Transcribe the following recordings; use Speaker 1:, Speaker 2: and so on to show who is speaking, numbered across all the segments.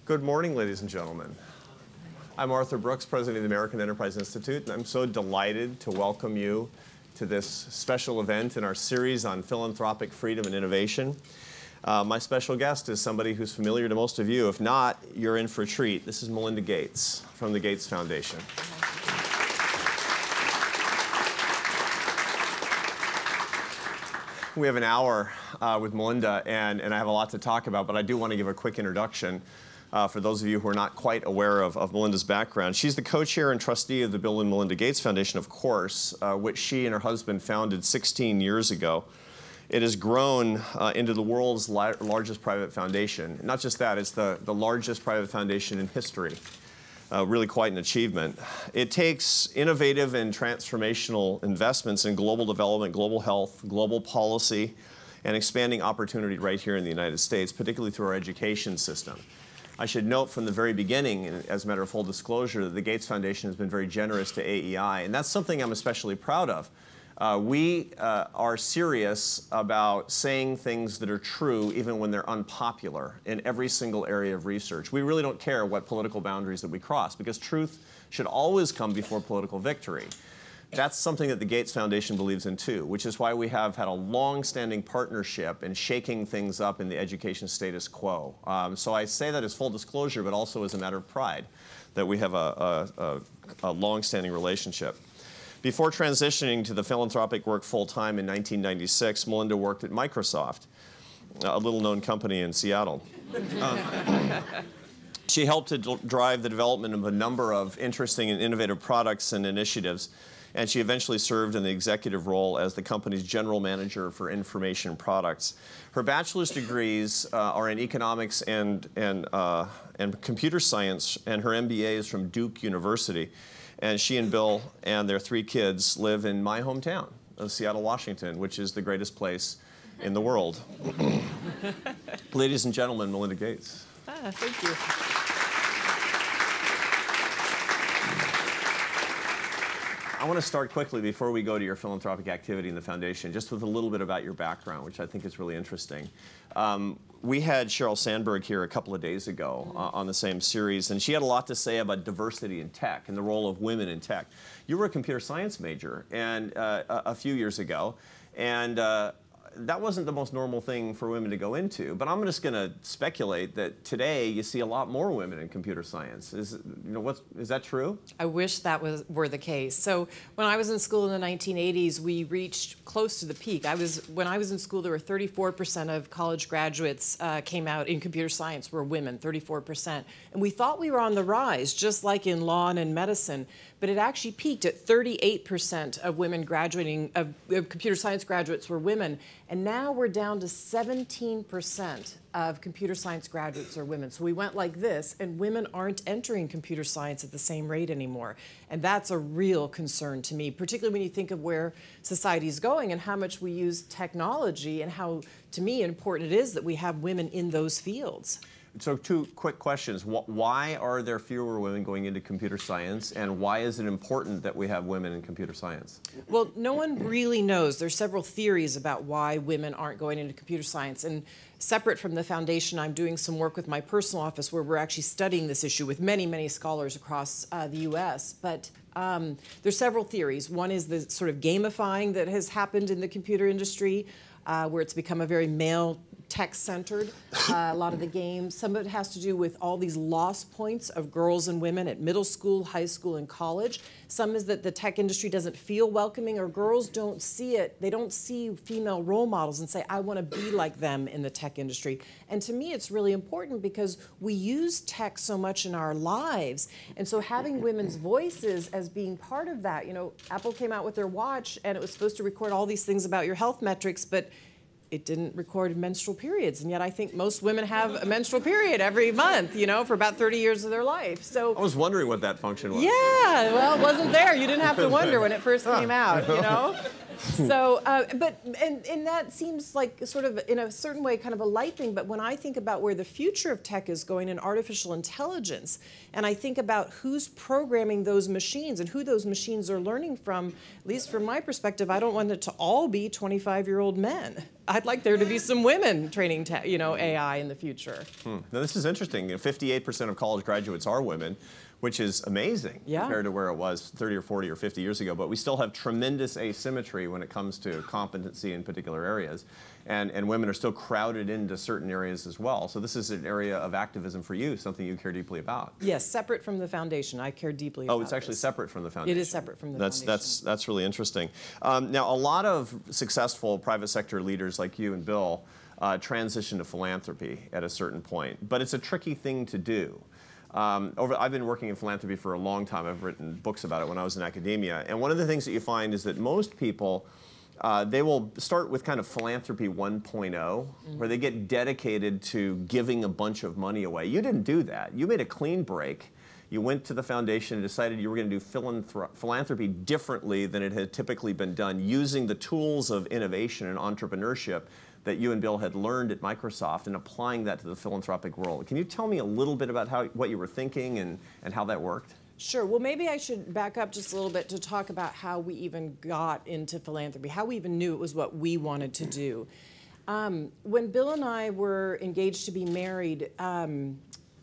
Speaker 1: Good morning, ladies and gentlemen. I'm Arthur Brooks, President of the American Enterprise Institute, and I'm so delighted to welcome you to this special event in our series on philanthropic freedom and innovation. My special guest is somebody who's familiar to most of you. If not, you're in for a treat. This is Melinda Gates from the Gates Foundation. We have an hour with Melinda, and I have a lot to talk about, but I do want to give a quick introduction for those of you who are not quite aware of Melinda's background. She's the co-chair and trustee of the Bill and Melinda Gates Foundation, of course, which she and her husband founded 16 years ago. It has grown into the world's largest private foundation. Not just that, it's the largest private foundation in history. Really quite an achievement. It takes innovative and transformational investments in global development, global health, global policy, and expanding opportunity right here in the United States, particularly through our education system. I should note from the very beginning, as a matter of full disclosure, that the Gates Foundation has been very generous to AEI, and that's something I'm especially proud of. We are serious about saying things that are true even when they're unpopular in every single area of research. We really don't care what political boundaries that we cross, because truth should always come before political victory. That's something that the Gates Foundation believes in too, which is why we have had a long-standing partnership in shaking things up in the education status quo. So I say that as full disclosure, but also as a matter of pride, that we have a long-standing relationship. Before transitioning to the philanthropic work full-time in 1996, Melinda worked at Microsoft, a little-known company in Seattle. She helped to drive the development of a number of interesting and innovative products and initiatives, and she eventually served in the executive role as the company's general manager for information products. Her bachelor's degrees are in economics and computer science, and her MBA is from Duke University. And she and Bill and their 3 kids live in my hometown of Seattle, Washington, which is the greatest place in the world. Ladies and gentlemen, Melinda Gates.
Speaker 2: Thank you.
Speaker 1: I want to start quickly before we go to your philanthropic activity in the foundation, just with a little bit about your background, which I think is really interesting. We had Sheryl Sandberg here a couple of days ago on the same series, and she had a lot to say about diversity in tech and the role of women in tech. You were a computer science major and a few years ago, and that wasn't the most normal thing for women to go into, but I'm just going to speculate that today you see a lot more women in computer science. Is that true?
Speaker 2: I wish that were the case. So when I was in school in the 1980s, we reached close to the peak. When I was in school, there were 34% of college graduates came out in computer science were women, 34%. And we thought we were on the rise, just like in law and in medicine, but it actually peaked at 38% of women graduating, of computer science graduates were women. And now we're down to 17% of computer science graduates are women. So we went like this, and women aren't entering computer science at the same rate anymore. And that's a real concern to me, particularly when you think of where society is going and how much we use technology and how, to me, important it is that we have women in those fields.
Speaker 1: So 2 quick questions. Why are there fewer women going into computer science, and why is it important that we have women in computer science?
Speaker 2: Well, no one really knows. There's several theories about why women aren't going into computer science. And separate from the foundation, I'm doing some work with my personal office where we're actually studying this issue with many, many scholars across the U.S. But there's several theories. One is the sort of gamifying that has happened in the computer industry, where it's become a very male tech-centered, a lot of the games. Some of it has to do with all these lost points of girls and women at middle school, high school, and college. Some is that the tech industry doesn't feel welcoming, or girls don't see it. They don't see female role models and say, I want to be like them in the tech industry. And to me, it's really important because we use tech so much in our lives. And so having women's voices as being part of that, Apple came out with their watch, and it was supposed to record all these things about your health metrics, but it didn't record menstrual periods, and yet I think most women have a menstrual period every month, for about 30 years of their life. So
Speaker 1: I was wondering what that function was.
Speaker 2: Yeah, well, it wasn't there. You didn't have to wonder when it first came out, So, and that seems like sort of, in a certain way, kind of a light thing, but when I think about where the future of tech is going in artificial intelligence, and I think about who's programming those machines and who those machines are learning from, at least from my perspective, I don't want it to all be 25-year-old men. I'd like there to be some women training, AI in the future.
Speaker 1: Now this is interesting. 58% of college graduates are women, which is amazing compared to where it was 30 or 40 or 50 years ago. But we still have tremendous asymmetry when it comes to competency in particular areas. And women are still crowded into certain areas as well. So this is an area of activism for you, something you care deeply about.
Speaker 2: Yes, separate from the foundation. I care deeply about
Speaker 1: it's actually separate from the foundation.
Speaker 2: It is separate from the foundation.
Speaker 1: That's really interesting. Now, a lot of successful private sector leaders like you and Bill transition to philanthropy at a certain point. But it's a tricky thing to do. I've been working in philanthropy for a long time. I've written books about it when I was in academia. And one of the things that you find is that most people, they will start with kind of philanthropy 1.0, where they get dedicated to giving a bunch of money away. You didn't do that. You made a clean break. You went to the foundation and decided you were going to do philanthropy differently than it had typically been done, using the tools of innovation and entrepreneurship that you and Bill had learned at Microsoft and applying that to the philanthropic world. Can you tell me a little bit about what you were thinking and how that worked?
Speaker 2: Sure. Well, maybe I should back up just a little bit to talk about how we even got into philanthropy, how we even knew it was what we wanted to do. When Bill and I were engaged to be married,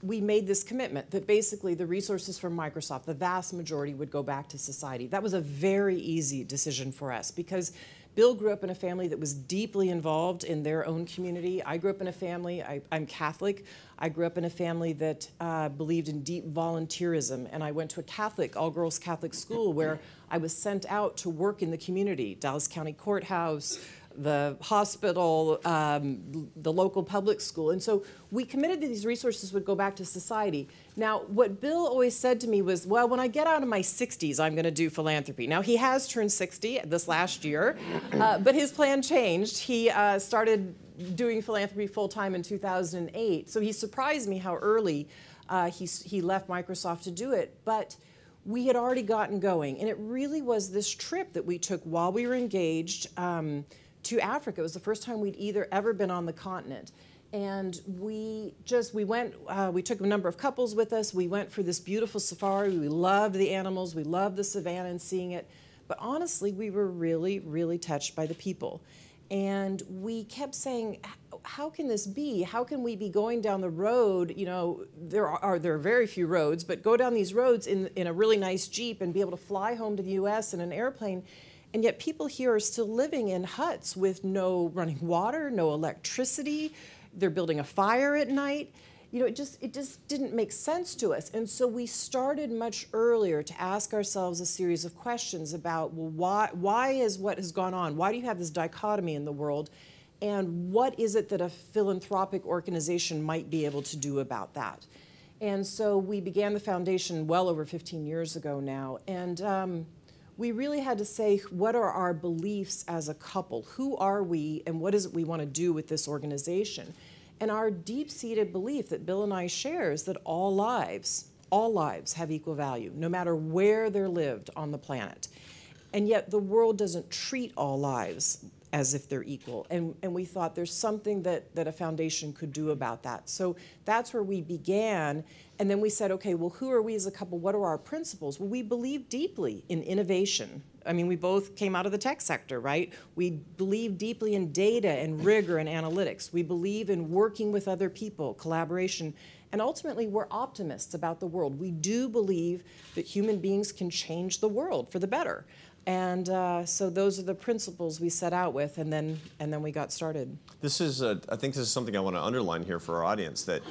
Speaker 2: we made this commitment that basically the resources from Microsoft, the vast majority, would go back to society. That was a very easy decision for us because Bill grew up in a family that was deeply involved in their own community. I grew up in a family, I'm Catholic. I grew up in a family that believed in deep volunteerism, and I went to a Catholic, all-girls Catholic school where I was sent out to work in the community, Dallas County Courthouse, the hospital, the local public school. And so we committed that these resources would go back to society. Now, what Bill always said to me was, well, when I get out of my 60s, I'm going to do philanthropy. Now, he has turned 60 this last year, but his plan changed. He started doing philanthropy full-time in 2008. So he surprised me how early he left Microsoft to do it. But we had already gotten going. And it really was this trip that we took while we were engaged to Africa. It was the first time we'd ever been on the continent. And we took a number of couples with us. We went for this beautiful safari. We loved the animals. We loved the savannah and seeing it. But honestly, we were really, really touched by the people. And we kept saying, how can this be? How can we be going down the road? You know, there are very few roads, but go down these roads in a really nice Jeep and be able to fly home to the US in an airplane. And yet people here are still living in huts with no running water, no electricity. They're building a fire at night. You know, it just didn't make sense to us. And so we started much earlier to ask ourselves a series of questions about, well, why is what has gone on? Why do you have this dichotomy in the world? And what is it that a philanthropic organization might be able to do about that? And so we began the foundation well over 15 years ago now. And we really had to say, what are our beliefs as a couple? Who are we, and what is it we want to do with this organization? And our deep-seated belief that Bill and I share is that all lives have equal value, no matter where they're lived on the planet. And yet the world doesn't treat all lives as if they're equal. And we thought there's something that a foundation could do about that. So that's where we began. And then we said, okay, well, who are we as a couple? What are our principles? Well, we believe deeply in innovation. I mean, we both came out of the tech sector, right? We believe deeply in data and rigor and analytics. We believe in working with other people, collaboration. And ultimately, we're optimists about the world. We do believe that human beings can change the world for the better. And so those are the principles we set out with, and then we got started.
Speaker 1: This is, I think this is something I want to underline here for our audience, that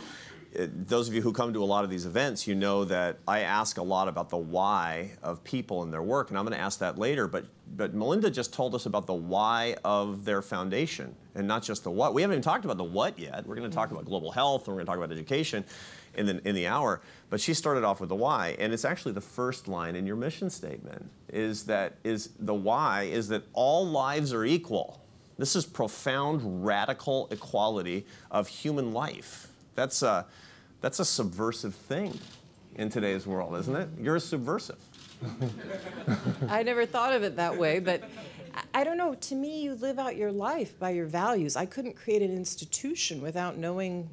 Speaker 1: those of you who come to a lot of these events, you know that I ask a lot about the why of people and their work, and I'm going to ask that later, but Melinda just told us about the why of their foundation, and not just the what. We haven't even talked about the what yet. We're going to talk about global health, and we're going to talk about education in the hour, but she started off with the why, and it's actually the first line in your mission statement, the why is that all lives are equal. This is profound, radical equality of human life. That's a subversive thing in today's world, isn't it? You're a subversive.
Speaker 2: I never thought of it that way, but I don't know. To me, you live out your life by your values. I couldn't create an institution without knowing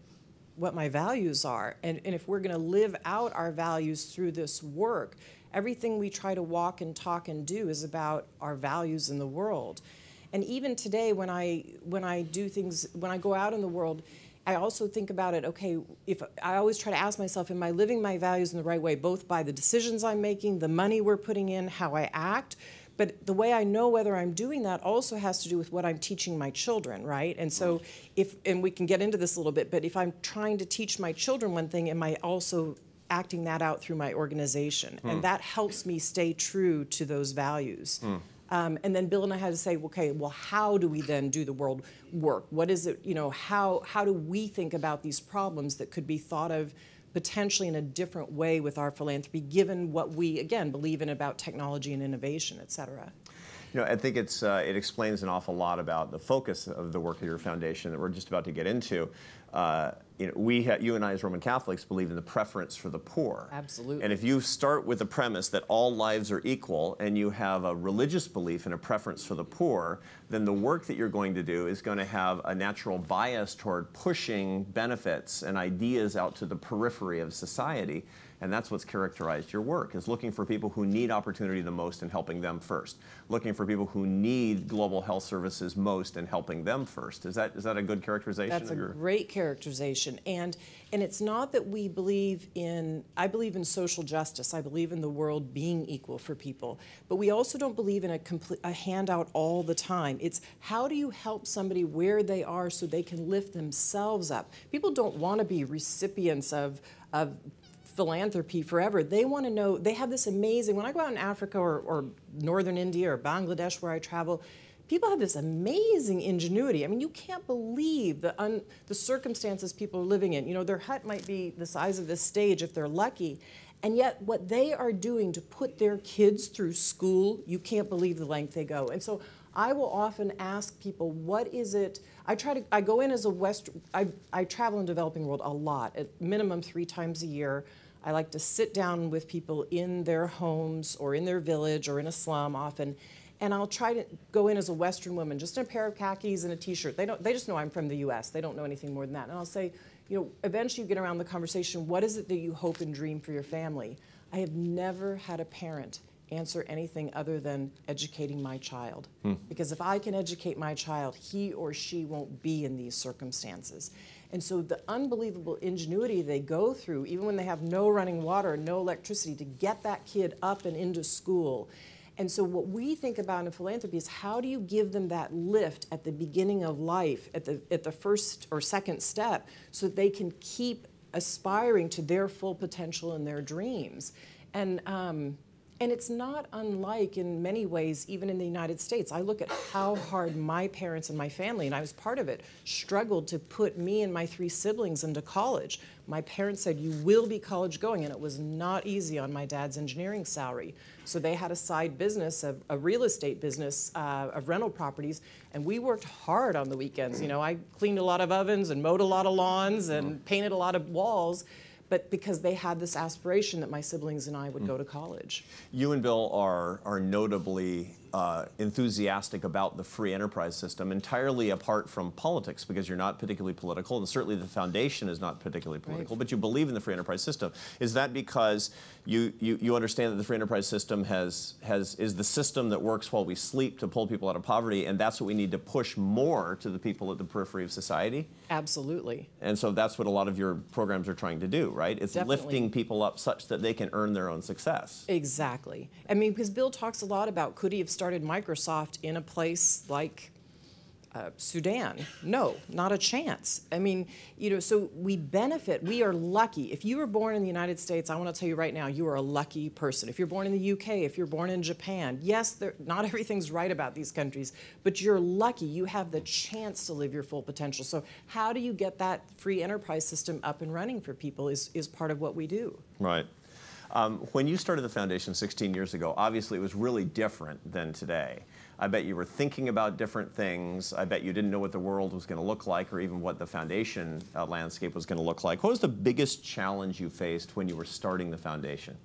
Speaker 2: what my values are. And if we're going to live out our values through this work, everything we try to walk and talk and do is about our values in the world. And even today, when I do things, when I go out in the world, I also think about it, okay, if I always try to ask myself, am I living my values in the right way, both by the decisions I'm making, the money we're putting in, how I act, but the way I know whether I'm doing that also has to do with what I'm teaching my children, right? And so and we can get into this a little bit, but if I'm trying to teach my children one thing, am I also acting that out through my organization? And that helps me stay true to those values. And then Bill and I had to say, okay, well, how do we then do the world work? What is it, you know, how do we think about these problems that could be thought of potentially in a different way with our philanthropy, given what we, again, believe in about technology and innovation, et cetera?
Speaker 1: You know, I think it explains an awful lot about the focus of the work of your foundation that we're just about to get into. You know, you and I as Roman Catholics believe in the preference for the poor.
Speaker 2: Absolutely.
Speaker 1: And if you start with the premise that all lives are equal and you have a religious belief and a preference for the poor, then the work that you're going to do is going to have a natural bias toward pushing benefits and ideas out to the periphery of society. And that's what's characterized your work, is looking for people who need opportunity the most and helping them first. Looking for people who need global health services most and helping them first. Is that a good characterization?
Speaker 2: That's a great characterization. And it's not that we believe in, I believe in social justice. I believe in the world being equal for people. But we also don't believe in a handout all the time. It's how do you help somebody where they are so they can lift themselves up? People don't want to be recipients of philanthropy forever. They want to know, they have this amazing, when I go out in Africa or northern India or Bangladesh where I travel, people have this amazing ingenuity. I mean, you can't believe the circumstances people are living in. You know, their hut might be the size of this stage if they're lucky, and yet what they are doing to put their kids through school, you can't believe the length they go. And so I will often ask people, what is it, I go in as I travel in the developing world a lot, at minimum 3 times a year. I like to sit down with people in their homes or in their village or in a slum often, and I'll try to go in as a Western woman, just in a pair of khakis and a t-shirt. They just know I'm from the US. They don't know anything more than that. And I'll say, you know, eventually you get around the conversation, what is it that you hope and dream for your family? I have never had a parent answer anything other than educating my child. Because if I can educate my child, he or she won't be in these circumstances. And so the unbelievable ingenuity they go through, even when they have no running water, no electricity, to get that kid up and into school. And so what we think about in philanthropy is how do you give them that lift at the beginning of life, at the first or second step, so that they can keep aspiring to their full potential and their dreams. And it's not unlike, in many ways, even in the United States. I look at how hard my parents and my family, and I was part of it, struggled to put me and my 3 siblings into college. My parents said, you will be college going, and it was not easy on my dad's engineering salary. So they had a side business, a real estate business of rental properties, and we worked hard on the weekends. You know, I cleaned a lot of ovens and mowed a lot of lawns and painted a lot of walls. But because they had this aspiration that my siblings and I would go to college. You and Bill are notably enthusiastic about the free enterprise system, entirely apart from politics, because you're not particularly political, and certainly the foundation is not particularly political, but you believe in the free enterprise system. Is that because you understand that the free enterprise system is the system that works while we sleep to pull people out of poverty, and that's what we need to push more to the people at the periphery of society? Absolutely. And so that's what a lot of your programs are trying to do, right? It's lifting people up such that they can earn their own success. Exactly. I mean, because Bill talks a lot about, could he have started Microsoft in a place like Sudan? No, not a chance. I mean, you know, so we benefit. We are lucky. If you were born in the United States, I want to tell you right now, you are a lucky person. If you're born in the UK, if you're born in Japan, yes, not everything's right about these countries, but you're lucky. You have the chance to live your full potential. So how do you get that free enterprise system up and running for people is part of what we do. Right. When you started the foundation 16 years ago, obviously it was really different than today. I bet you were thinking about different things. I bet you didn't know what the world was going to look like, or even what the foundation landscape was going to look like. What was the biggest challenge you faced when you were starting the foundation?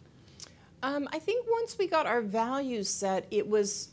Speaker 2: I think once we got our values set, it was,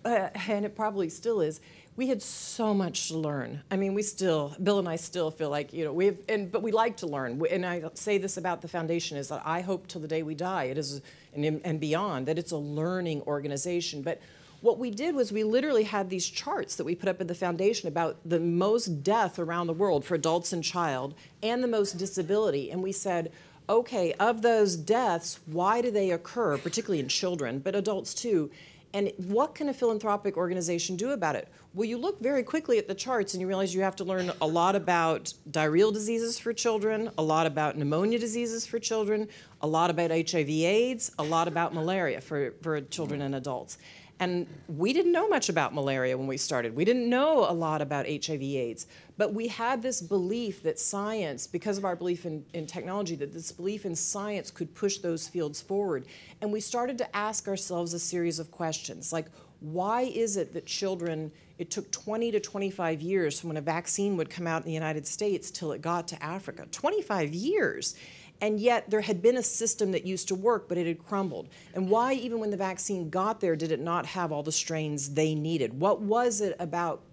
Speaker 2: and it probably still is, we had so much to learn. I mean, Bill and I still feel like, you know, but we like to learn. And I say this about the foundation is that I hope till the day we die, it is, and beyond, that it's a learning organization. But what we did was we literally had these charts that we put up at the foundation about the most death around the world for adults and child and the most disability. And we said, okay, of those deaths, why do they occur, particularly in children, but adults too? And what can a philanthropic organization do about it? Well, you look very quickly at the charts and you realize you have to learn a lot about diarrheal diseases for children, a lot about pneumonia diseases for children, a lot about HIV/AIDS, a lot about malaria for children and adults. And we didn't know much about malaria when we started. We didn't know a lot about HIV/AIDS. But we had this belief that science, because of our belief in technology, that this belief in science could push those fields forward. And we started to ask ourselves a series of questions, like, why is it that children, it took 20 to 25 years from when a vaccine would come out in the United States till it got to Africa? 25 years. And yet there had been a system that used to work, but it had crumbled. And why, even when the vaccine got there, did it not have all the strains they needed? What was it about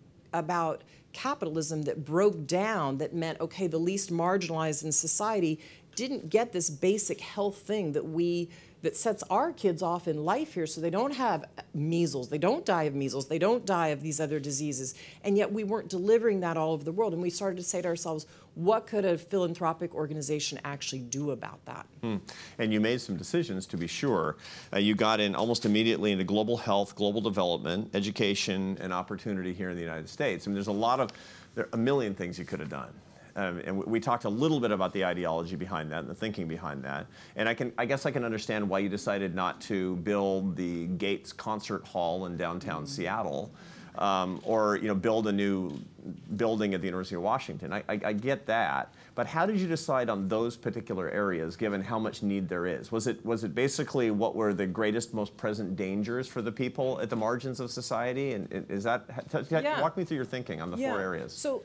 Speaker 2: capitalism that broke down, that meant, okay, the least marginalized in society didn't get this basic health thing that sets our kids off in life here, so they don't have measles, they don't die of measles, they don't die of these other diseases, and yet we weren't delivering that all over the world. And we started to say to ourselves, what could a philanthropic organization actually do about that?
Speaker 1: And you made some decisions, to be sure. You got in almost immediately into global health, global development, education, and opportunity here in the United States. I mean, there are a million things you could have done. And we talked a little bit about the ideology behind that and the thinking behind that. And I guess I can understand why you decided not to build the Gates Concert Hall in downtown Seattle, or build a new building at the University of Washington. I get that. But how did you decide on those particular areas, given how much need there is? Was it basically what were the greatest, most present dangers for the people at the margins of society? And is that, walk me through your thinking on the 4 areas.
Speaker 2: So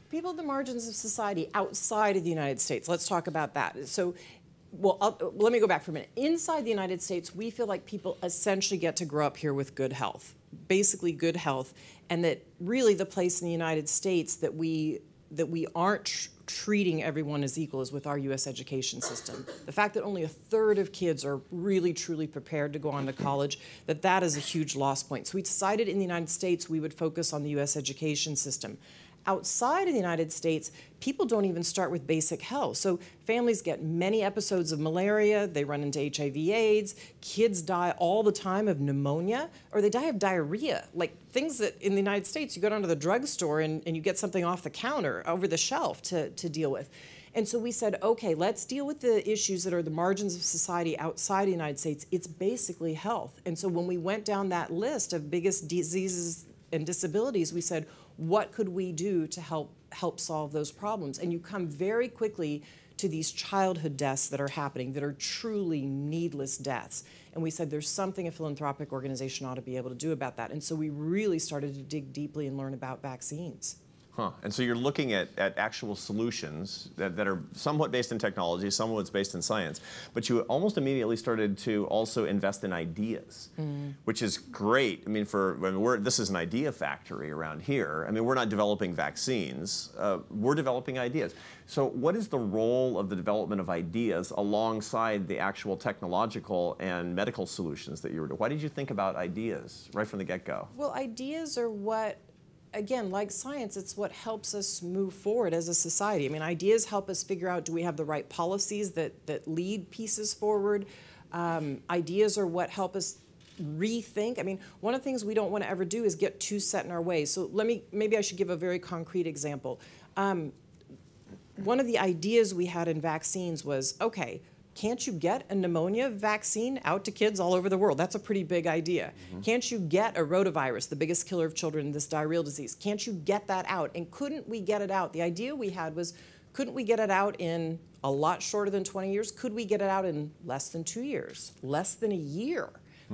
Speaker 2: people at the margins of society outside of the United States, let's talk about that. So, let me go back for a minute. Inside the United States, we feel like people essentially get to grow up here with good health, basically good health, and that really the place in the United States that we aren't treating everyone as equal as with our U.S. education system. The fact that only 1/3 of kids are really, truly prepared to go on to college, that is a huge loss point. So we decided in the United States we would focus on the U.S. education system. Outside of the United States, people don't even start with basic health. So families get many episodes of malaria, they run into HIV/AIDS, kids die all the time of pneumonia, or they die of diarrhea, like things that in the United States, you go down to the drugstore and you get something off the counter, over the shelf to deal with. And so we said, okay, let's deal with the issues that are the margins of society outside the United States. It's basically health. And so when we went down that list of biggest diseases and disabilities, we said, what could we do to help solve those problems? And you come very quickly to these childhood deaths that are happening, that are truly needless deaths. And we said there's something a philanthropic organization ought to be able to do about that. And so we really started to dig deeply and learn about vaccines.
Speaker 1: And so you're looking at actual solutions that are somewhat based in technology, somewhat based in science, but you almost immediately started to also invest in ideas, which is great. I mean, this is an idea factory around here. I mean, we're not developing vaccines, we're developing ideas. So what is the role of the development of ideas alongside the actual technological and medical solutions that you were doing? Why did you think about ideas right from the get-go?
Speaker 2: Well, ideas are what, again, like science, it's what helps us move forward as a society. I mean, ideas help us figure out, do we have the right policies that lead pieces forward? Ideas are what help us rethink. I mean, one of the things we don't want to ever do is get too set in our ways. So maybe I should give a very concrete example. One of the ideas we had in vaccines was, okay, can't you get a pneumonia vaccine out to kids all over the world? That's a pretty big idea. Can't you get a rotavirus, the biggest killer of children, this diarrheal disease? Can't you get that out? And couldn't we get it out? The idea we had was, couldn't we get it out in a lot shorter than 20 years? Could we get it out in less than 2 years? Less than a year?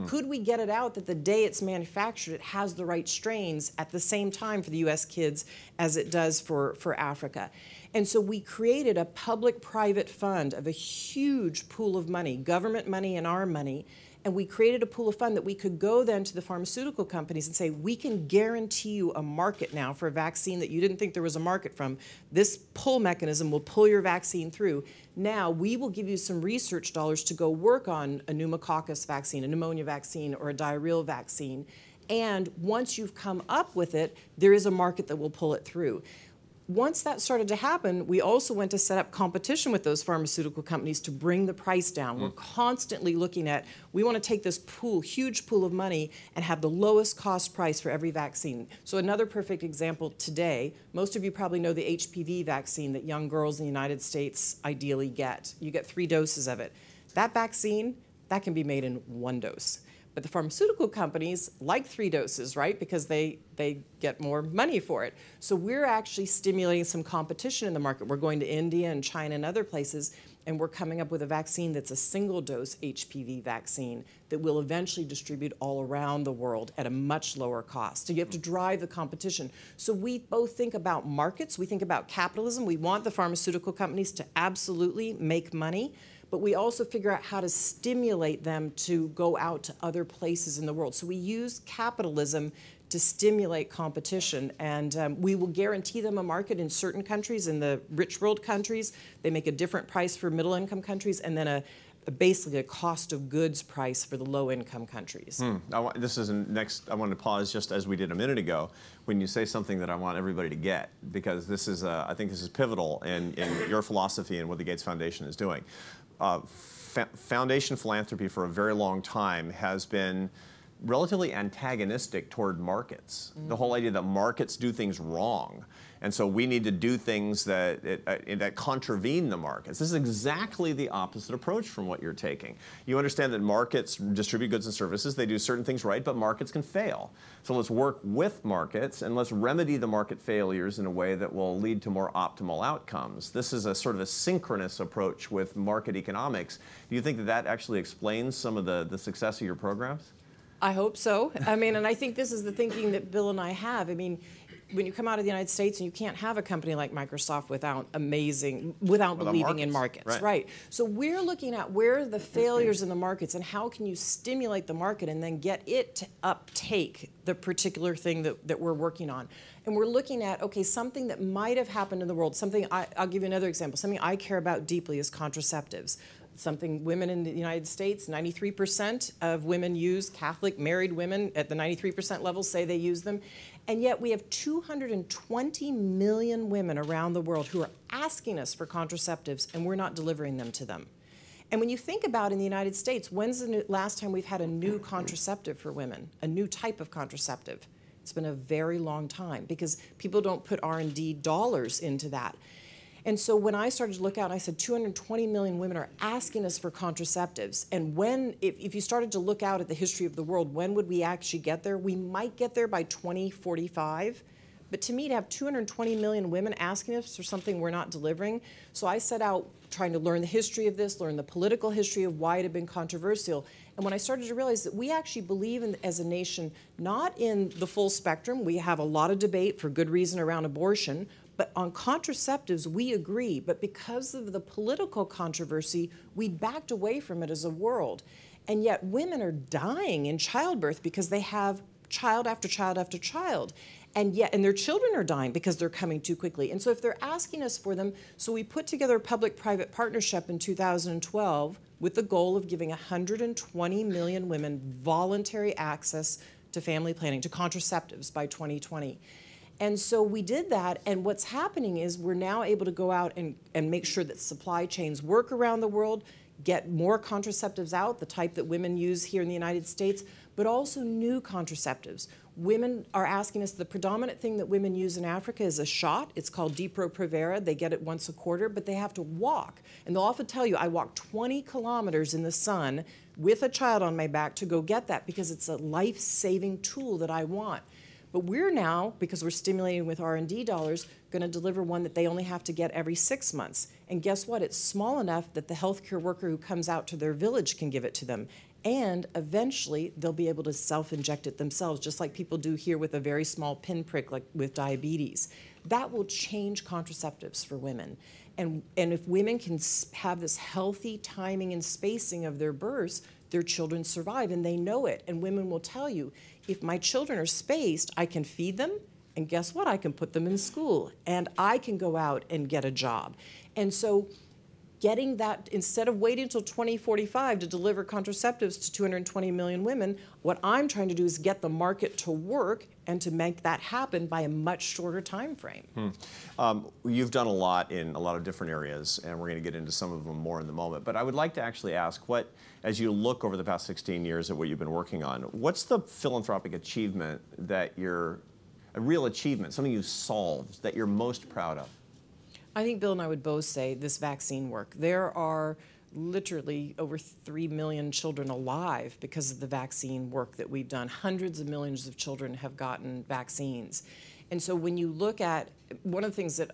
Speaker 2: Could we get it out that the day it's manufactured, it has the right strains at the same time for the US kids as it does for Africa? And so we created a public-private fund of a huge pool of money, government money and our money, and we created a pool of fund that we could go then to the pharmaceutical companies and say, we can guarantee you a market now for a vaccine that you didn't think there was a market from. This pull mechanism will pull your vaccine through. Now we will give you some research dollars to go work on a pneumococcus vaccine, a pneumonia vaccine, or a diarrheal vaccine. And once you've come up with it, there is a market that will pull it through. Once that started to happen, we also went to set up competition with those pharmaceutical companies to bring the price down. We're constantly looking at, we want to take this pool, huge pool of money, and have the lowest cost price for every vaccine. So another perfect example today, most of you probably know the HPV vaccine that young girls in the United States ideally get. You get 3 doses of it. That vaccine, that can be made in 1 dose. But the pharmaceutical companies like 3 doses, right? Because they get more money for it. So we're actually stimulating some competition in the market. We're going to India and China and other places, and we're coming up with a vaccine that's a single-dose HPV vaccine that will eventually distribute all around the world at a much lower cost. So you have to drive the competition. So we both think about markets, we think about capitalism. We want the pharmaceutical companies to absolutely make money, but we also figure out how to stimulate them to go out to other places in the world. So we use capitalism to stimulate competition, and we will guarantee them a market in certain countries. In the rich world countries, they make a different price for middle-income countries, and then basically a cost of goods price for the low-income countries.
Speaker 1: This is next. I want to pause just as we did a minute ago when you say something that I want everybody to get, because this is I think this is pivotal in your philosophy and what the Gates Foundation is doing. Foundation philanthropy for a very long time has been relatively antagonistic toward markets. The whole idea that markets do things wrong, and so we need to do things that contravene the markets. This is exactly the opposite approach from what you're taking. You understand that markets distribute goods and services, they do certain things right, but markets can fail. So let's work with markets and let's remedy the market failures in a way that will lead to more optimal outcomes. This is a sort of a synchronous approach with market economics. Do you think that that actually explains some of the success of your programs?
Speaker 2: I hope so. I mean, and I think this is the thinking that Bill and I have. I mean, when you come out of the United States, and you can't have a company like Microsoft without believing in markets, right? So we're looking at where are the failures in the markets and how can you stimulate the market and then get it to uptake the particular thing that we're working on. And we're looking at, okay, something that might have happened in the world, I'll give you another example, something I care about deeply is contraceptives. Something women in the United States, 93% of women use, Catholic married women at the 93% level say they use them. And yet we have 220 million women around the world who are asking us for contraceptives and we're not delivering them to them. And when you think about in the United States, when's the last time we've had a new contraceptive for women, a new type of contraceptive? It's been a very long time because people don't put R&D dollars into that. And so when I started to look out, I said 220 million women are asking us for contraceptives. And if you started to look out at the history of the world, when would we actually get there? We might get there by 2045. But to me, to have 220 million women asking us for something we're not delivering, so I set out trying to learn the history of this, learn the political history of why it had been controversial. And when I started to realize that we actually believe as a nation, not in the full spectrum, we have a lot of debate for good reason around abortion, but on contraceptives, we agree. But because of the political controversy, we backed away from it as a world. And yet women are dying in childbirth because they have child after child after child. And their children are dying because they're coming too quickly. And so if they're asking us for them, so we put together a public-private partnership in 2012 with the goal of giving 120 million women voluntary access to family planning, to contraceptives by 2020. And so we did that, and what's happening is we're now able to go out and make sure that supply chains work around the world, get more contraceptives out, the type that women use here in the United States, but also new contraceptives. Women are asking us, the predominant thing that women use in Africa is a shot. It's called Depo-Provera. They get it once a quarter, but they have to walk. And they'll often tell you, I walked 20 kilometers in the sun with a child on my back to go get that because it's a life-saving tool that I want. But we're now, because we're stimulating with R&D dollars, going to deliver one that they only have to get every 6 months. And guess what? It's small enough that the healthcare worker who comes out to their village can give it to them. And eventually, they'll be able to self-inject it themselves, just like people do here with a very small pinprick, like with diabetes. That will change contraceptives for women. And if women can have this healthy timing and spacing of their births, their children survive, and they know it. And women will tell you, if my children are spaced, I can feed them, and guess what? I can put them in school, and I can go out and get a job. And so getting that, instead of waiting until 2045 to deliver contraceptives to 220 million women, what I'm trying to do is get the market to work and to make that happen by a much shorter time frame.
Speaker 1: You've done a lot in a lot of different areas, and we're going to get into some of them more in the moment. But I would like to actually ask, what, as you look over the past 16 years at what you've been working on, what's the philanthropic achievement that you're, a real achievement, something you solved that you're most proud of?
Speaker 2: I think Bill and I would both say this vaccine work. There are literally over 3 million children alive because of the vaccine work that we've done. Hundreds of millions of children have gotten vaccines. And so when you look at, one of the things that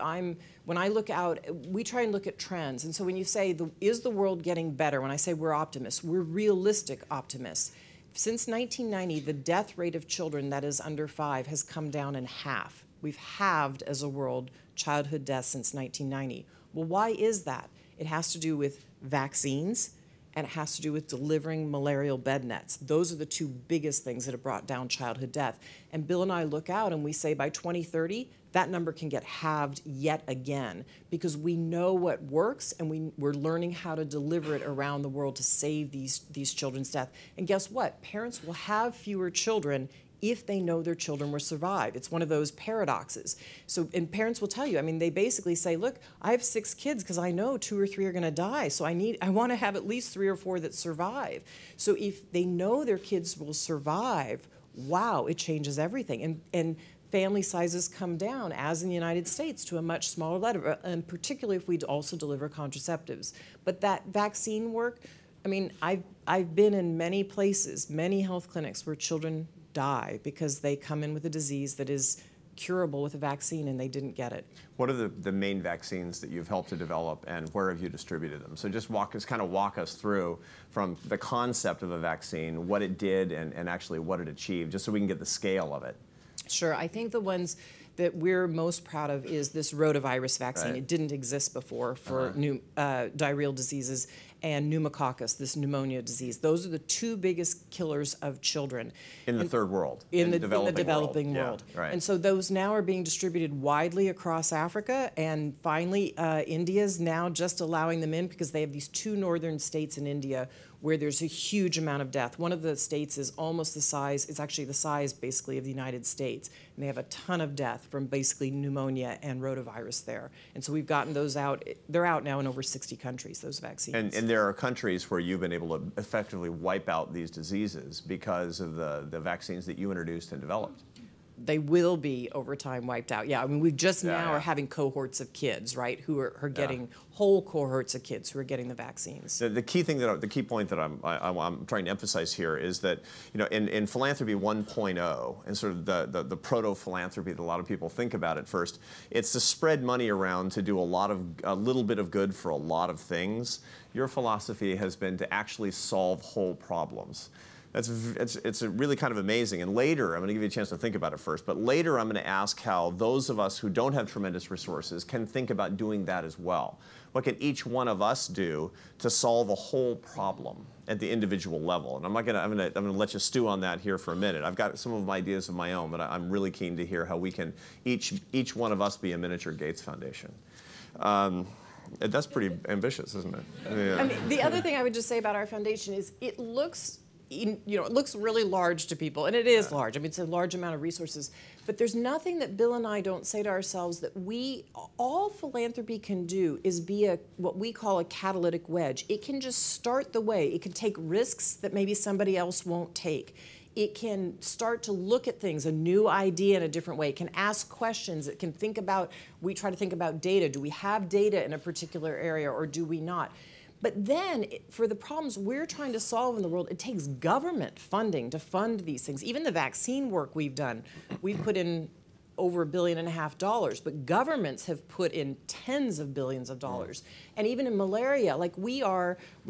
Speaker 2: when I look out, we try and look at trends. And so when you say, is the world getting better? When I say we're optimists, we're realistic optimists. Since 1990, the death rate of children that is under 5 has come down in half. We've halved, as a world, childhood deaths since 1990. Well, why is that? It has to do with vaccines, and it has to do with delivering malarial bed nets. Those are the two biggest things that have brought down childhood death. And Bill and I look out and we say by 2030, that number can get halved yet again, because we know what works, and we're learning how to deliver it around the world to save these children's death. And guess what? Parents will have fewer children if they know their children will survive. It's one of those paradoxes. So, and parents will tell you, I mean, they basically say, look, I have 6 kids because I know 2 or 3 are gonna die, so I want to have at least 3 or 4 that survive. So if they know their kids will survive, wow, it changes everything. And family sizes come down, as in the United States, to a much smaller level, and particularly if we also deliver contraceptives. But that vaccine work, I mean, I've been in many places, many health clinics where children die because they come in with a disease that is curable with a vaccine and they didn't get it.
Speaker 1: What are the main vaccines that you've helped to develop, and where have you distributed them? So just walk us through from the concept of a vaccine, what it did, and actually what it achieved, just so we can get the scale of it.
Speaker 2: Sure. I think the ones that we're most proud of is this rotavirus vaccine.
Speaker 1: Right.
Speaker 2: It didn't exist before for diarrheal diseases, and pneumococcus, this pneumonia disease. Those are the 2 biggest killers of children.
Speaker 1: In the third world.
Speaker 2: In the developing world.
Speaker 1: Yeah, right.
Speaker 2: And so those now are being distributed widely across Africa, and finally India's now just allowing them in because they have these 2 northern states in India where there's a huge amount of death. One of the states is almost the size, it's actually the size basically of the United States, and they have a ton of death from basically pneumonia and rotavirus there. And so we've gotten those out. They're out now in over 60 countries, those vaccines.
Speaker 1: And there are countries where you've been able to effectively wipe out these diseases because of the vaccines that you introduced and developed.
Speaker 2: They will be over time wiped out. Yeah, I mean, we just now are having cohorts of kids, right, who are getting whole cohorts of kids who are getting the vaccines.
Speaker 1: The key thing the key point that I'm trying to emphasize here is that, you know, in philanthropy 1.0, and sort of the proto philanthropy that a lot of people think about at first, it's to spread money around to do a little bit of good for a lot of things. Your philosophy has been to actually solve whole problems. It's really kind of amazing. And later, I'm going to give you a chance to think about it first, but later I'm going to ask how those of us who don't have tremendous resources can think about doing that as well. What can each one of us do to solve a whole problem at the individual level? And I'm going to let you stew on that here for a minute. I've got some of my ideas of my own, but I'm really keen to hear how we can each one of us be a miniature Gates Foundation. That's pretty ambitious, isn't it? Yeah.
Speaker 2: I mean, the other thing I would just say about our foundation is it looks really large to people, and it is large. I mean, it's a large amount of resources, but there's nothing that Bill and I don't say to ourselves that all philanthropy can do is be what we call a catalytic wedge. It can just start the way. It can take risks that maybe somebody else won't take. It can start to look at things, a new idea in a different way. It can ask questions. It can think about, we try to think about data. Do we have data in a particular area or do we not? But then, for the problems we're trying to solve in the world, it takes government funding to fund these things. Even the vaccine work we've done, we've put in over $1.5 billion, but governments have put in tens of billions of dollars. And even in malaria, like we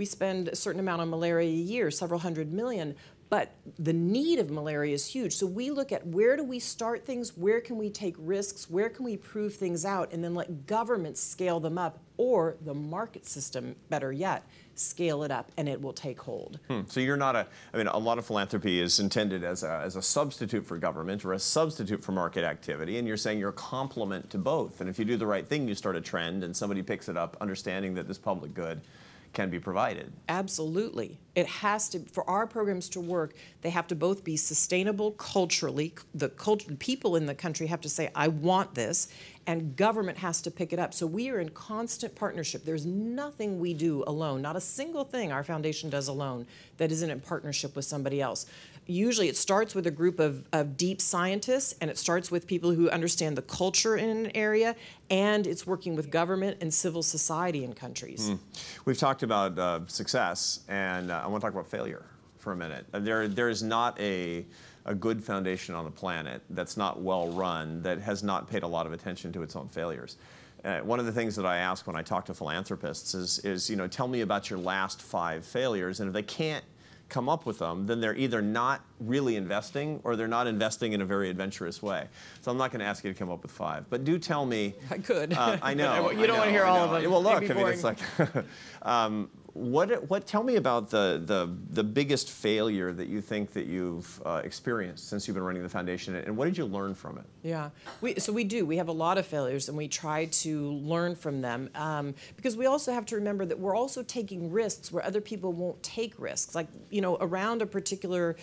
Speaker 2: spend a certain amount on malaria a year, several hundred million, But the need of malaria is huge. So we look at where do we start things, where can we take risks, where can we prove things out, and then let governments scale them up, or the market system, better yet, scale it up, and it will take hold.
Speaker 1: So you're not a lot of philanthropy is intended as a substitute for government or a substitute for market activity, and you're saying you're a complement to both. And if you do the right thing, you start a trend, and somebody picks it up, understanding that this public good can be provided.
Speaker 2: Absolutely. It has to, for our programs to work, they have to both be sustainable culturally. The people in the country have to say, I want this, and government has to pick it up. So we are in constant partnership. There's nothing we do alone, not a single thing our foundation does alone that isn't in partnership with somebody else. Usually it starts with a group of deep scientists, and it starts with people who understand the culture in an area, and it's working with government and civil society in countries.
Speaker 1: We've talked about success, and I want to talk about failure for a minute. There is not a good foundation on the planet that's not well run, that has not paid a lot of attention to its own failures. One of the things that I ask when I talk to philanthropists is, you know, tell me about your last 5 failures, and if they can't come up with them, then they're either not really investing or they're not investing in a very adventurous way. So I'm not going to ask you to come up with 5, but do tell me.
Speaker 2: I could.
Speaker 1: I know.
Speaker 2: You don't want to hear all of them.
Speaker 1: Well, look, I mean, it's like, tell me about the biggest failure that you think that you've experienced since you've been running the foundation, and what did you learn from it?
Speaker 2: Yeah, we have a lot of failures, and we try to learn from them, because we also have to remember that we're also taking risks where other people won't take risks. Like, you know, around a particular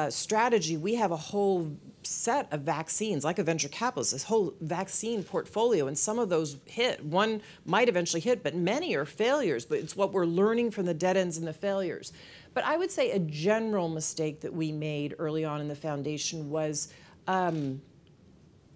Speaker 2: strategy, we have a whole set of vaccines, like a venture capitalist, this whole vaccine portfolio, and some of those hit. One might eventually hit, but many are failures, but it's what we're learning from the dead ends and the failures. But I would say a general mistake that we made early on in the foundation was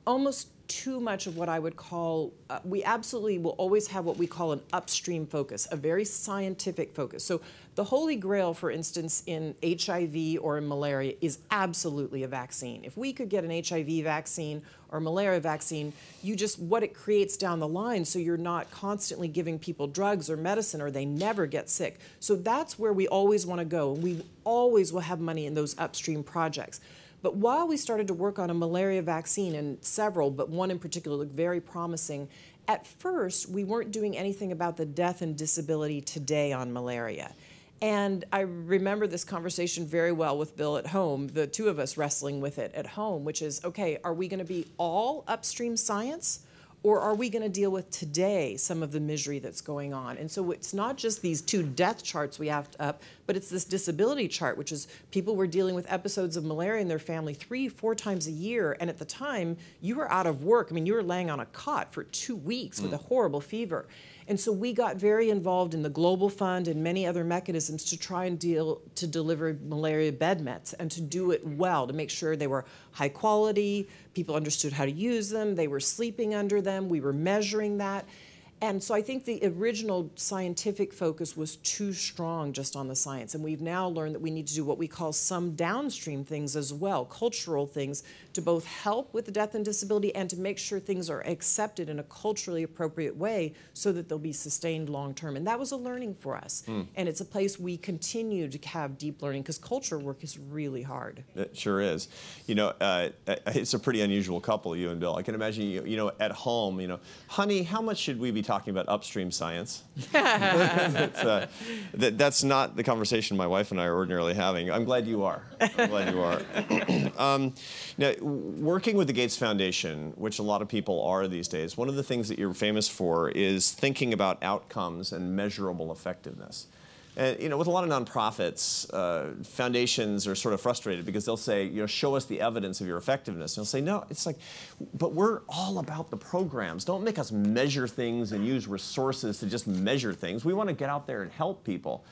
Speaker 2: almost too much of what I would call, we absolutely will always have what we call an upstream focus, a very scientific focus. So the holy grail, for instance, in HIV or in malaria is absolutely a vaccine. If we could get an HIV vaccine or a malaria vaccine, what it creates down the line, so you're not constantly giving people drugs or medicine or they never get sick. So that's where we always want to go, and we always will have money in those upstream projects. But while we started to work on a malaria vaccine, and several, but one in particular looked very promising, at first we weren't doing anything about the death and disability today on malaria. And I remember this conversation very well with Bill at home, the two of us wrestling with it at home, which is, okay, are we going to be all upstream science? Or are we going to deal with today some of the misery that's going on? And so it's not just these 2 death charts we have up, but it's this disability chart, which is people were dealing with episodes of malaria in their family 3-4 times a year. And at the time, you were out of work. I mean, you were laying on a cot for 2 weeks with a horrible fever. And so we got very involved in the Global Fund and many other mechanisms to try and deliver malaria bed meds, and to do it well, to make sure they were high quality, people understood how to use them, they were sleeping under them, we were measuring that. And so I think the original scientific focus was too strong just on the science, and we've now learned that we need to do what we call some downstream things as well, cultural things, to both help with the death and disability and to make sure things are accepted in a culturally appropriate way so that they'll be sustained long term. And that was a learning for us. And it's a place we continue to have deep learning, because culture work is really hard.
Speaker 1: It sure is. You know, it's a pretty unusual couple, you and Bill. I can imagine, you know, at home, you know, honey, how much should we be talking about upstream science? That's not the conversation my wife and I are ordinarily having. I'm glad you are. I'm glad you are. Now, working with the Gates Foundation, which a lot of people are these days, one of the things that you're famous for is thinking about outcomes and measurable effectiveness. And, you know, with a lot of nonprofits, foundations are sort of frustrated because they'll say, you know, show us the evidence of your effectiveness. And they'll say, no, it's like, but we're all about the programs. Don't make us measure things and use resources to just measure things. We want to get out there and help people.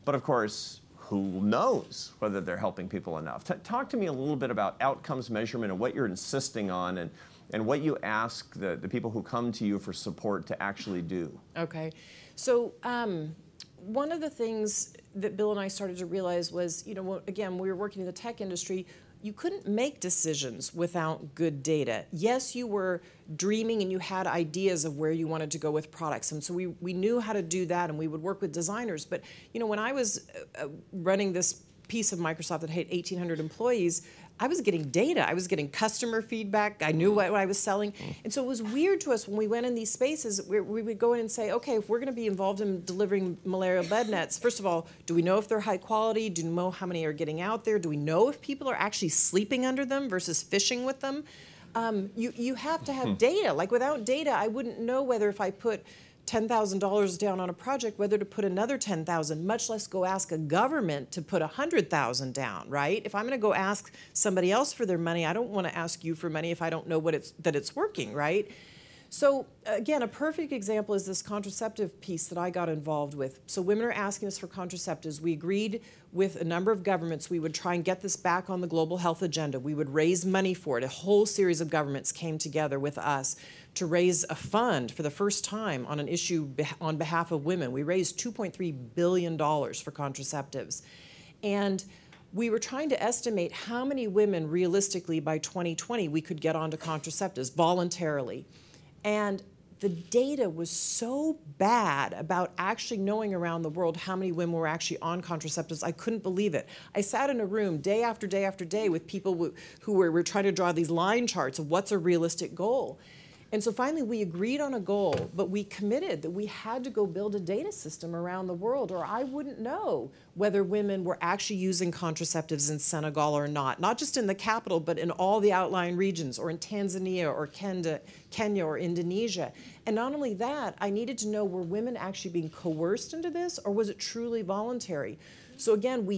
Speaker 1: But of course, who knows whether they're helping people enough? Talk to me a little bit about outcomes measurement and what you're insisting on, and what you ask the people who come to you for support to actually do.
Speaker 2: Okay. So one of the things that Bill and I started to realize was, you know, again, we were working in the tech industry, you couldn't make decisions without good data. Yes, you were dreaming and you had ideas of where you wanted to go with products, and so we knew how to do that, and we would work with designers. But, you know, when I was running this piece of Microsoft that had 1,800 employees, I was getting data. I was getting customer feedback. I knew what I was selling. And so it was weird to us when we went in these spaces, we would go in and say, okay, if we're going to be involved in delivering malarial bed nets, first of all, do we know if they're high quality? Do we know how many are getting out there? Do we know if people are actually sleeping under them versus fishing with them? You have to have data. Like without data, I wouldn't know whether if I put $10,000 down on a project, whether to put another 10,000, much less go ask a government to put 100,000 down, right? If I'm going to go ask somebody else for their money, I don't want to ask you for money if I don't know that it's working, right? So again, a perfect example is this contraceptive piece that I got involved with. So women are asking us for contraceptives. We agreed with a number of governments we would try and get this back on the global health agenda. We would raise money for it. A whole series of governments came together with us to raise a fund for the first time on an issue on behalf of women. We raised $2.3 billion for contraceptives. And we were trying to estimate how many women realistically by 2020 we could get onto contraceptives voluntarily. And the data was so bad about actually knowing around the world how many women were actually on contraceptives, I couldn't believe it. I sat in a room day after day after day with people who were trying to draw these line charts of what's a realistic goal. And so finally we agreed on a goal, but we committed that we had to go build a data system around the world or I wouldn't know whether women were actually using contraceptives in Senegal or not just in the capital, but in all the outlying regions or in Tanzania or Kenya or Indonesia. And not only that, I needed to know were women actually being coerced into this or was it truly voluntary? So again, we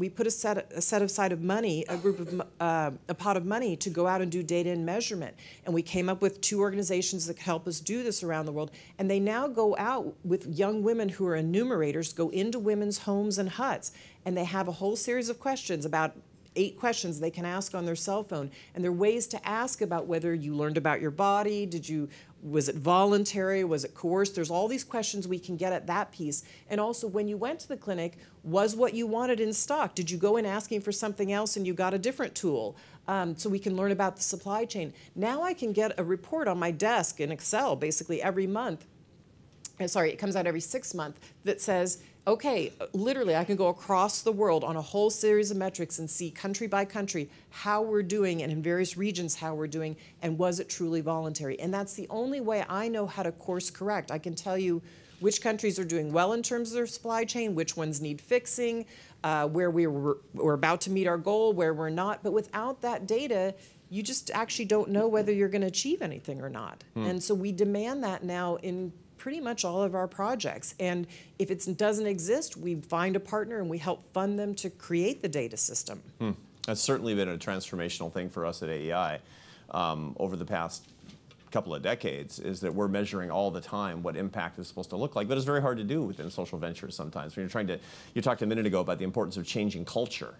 Speaker 2: put a set aside of money, a pot of money to go out and do data and measurement. And we came up with 2 organizations that help us do this around the world. And they now go out with young women who are enumerators, go into women's homes and huts, and they have a whole series of questions, about 8 questions they can ask on their cell phone. And there are ways to ask about whether you learned about your body, was it voluntary, was it coerced? There's all these questions we can get at that piece. And also when you went to the clinic, was what you wanted in stock? Did you go in asking for something else and you got a different tool? So we can learn about the supply chain. Now I can get a report on my desk in Excel basically every month. Sorry, it comes out every 6 months that says, okay, literally I can go across the world on a whole series of metrics and see country by country how we're doing and in various regions how we're doing and was it truly voluntary. And that's the only way I know how to course correct. I can tell you which countries are doing well in terms of their supply chain, which ones need fixing, where we're about to meet our goal, where we're not. But without that data, you just actually don't know whether you're going to achieve anything or not. And so we demand that now in pretty much all of our projects. And if it doesn't exist, we find a partner and we help fund them to create the data system.
Speaker 1: That's certainly been a transformational thing for us at AEI over the past couple of decades, is that we're measuring all the time what impact is supposed to look like, but it's very hard to do within social ventures sometimes. When you talked a minute ago about the importance of changing culture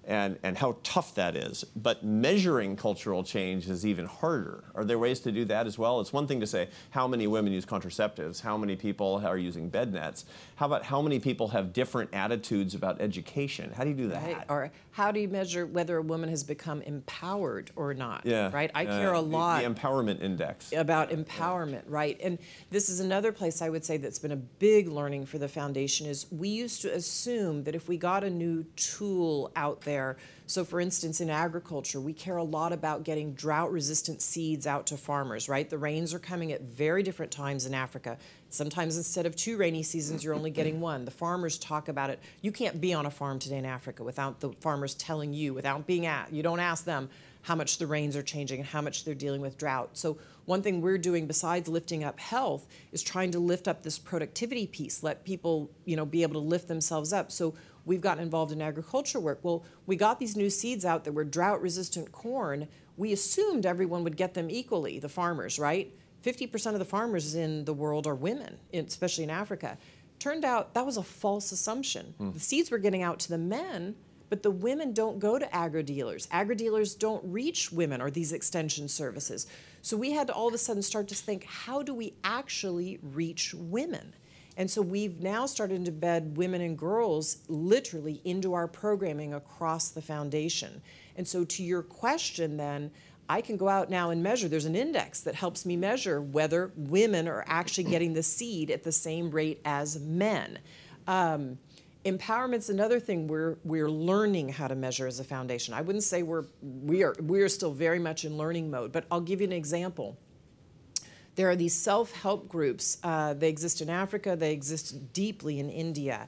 Speaker 1: and how tough that is. But measuring cultural change is even harder. Are there ways to do that as well? It's one thing to say how many women use contraceptives, how many people are using bed nets. How about how many people have different attitudes about education? How do you do that?
Speaker 2: Right. Or how do you measure whether a woman has become empowered or not?
Speaker 1: Yeah.
Speaker 2: Right? I care a lot.
Speaker 1: The empowerment index.
Speaker 2: About empowerment, right? And this is another place I would say that's been a big learning for the foundation is we used to assume that if we got a new tool out there, so for instance, in agriculture, we care a lot about getting drought-resistant seeds out to farmers, right? The rains are coming at very different times in Africa. Sometimes instead of 2 rainy seasons, you're only getting 1. The farmers talk about it. You can't be on a farm today in Africa without the farmers telling you, without being asked. You don't ask them how much the rains are changing and how much they're dealing with drought. So one thing we're doing besides lifting up health is trying to lift up this productivity piece, let people, be able to lift themselves up. So we've gotten involved in agriculture work. Well, we got these new seeds out that were drought-resistant corn. We assumed everyone would get them equally, the farmers, right? 50% of the farmers in the world are women, especially in Africa. Turned out that was a false assumption. The seeds were getting out to the men, but the women don't go to agri-dealers. Agri-dealers don't reach women or these extension services. So we had to all of a sudden start to think, how do we actually reach women? And so we've now started to embed women and girls literally into our programming across the foundation. And so to your question then, I can go out now and measure. There's an index that helps me measure whether women are actually getting the seed at the same rate as men. Empowerment's another thing we're learning how to measure as a foundation. I wouldn't say we are still very much in learning mode, but I'll give you an example. There are these self-help groups. They exist in Africa. They exist deeply in India.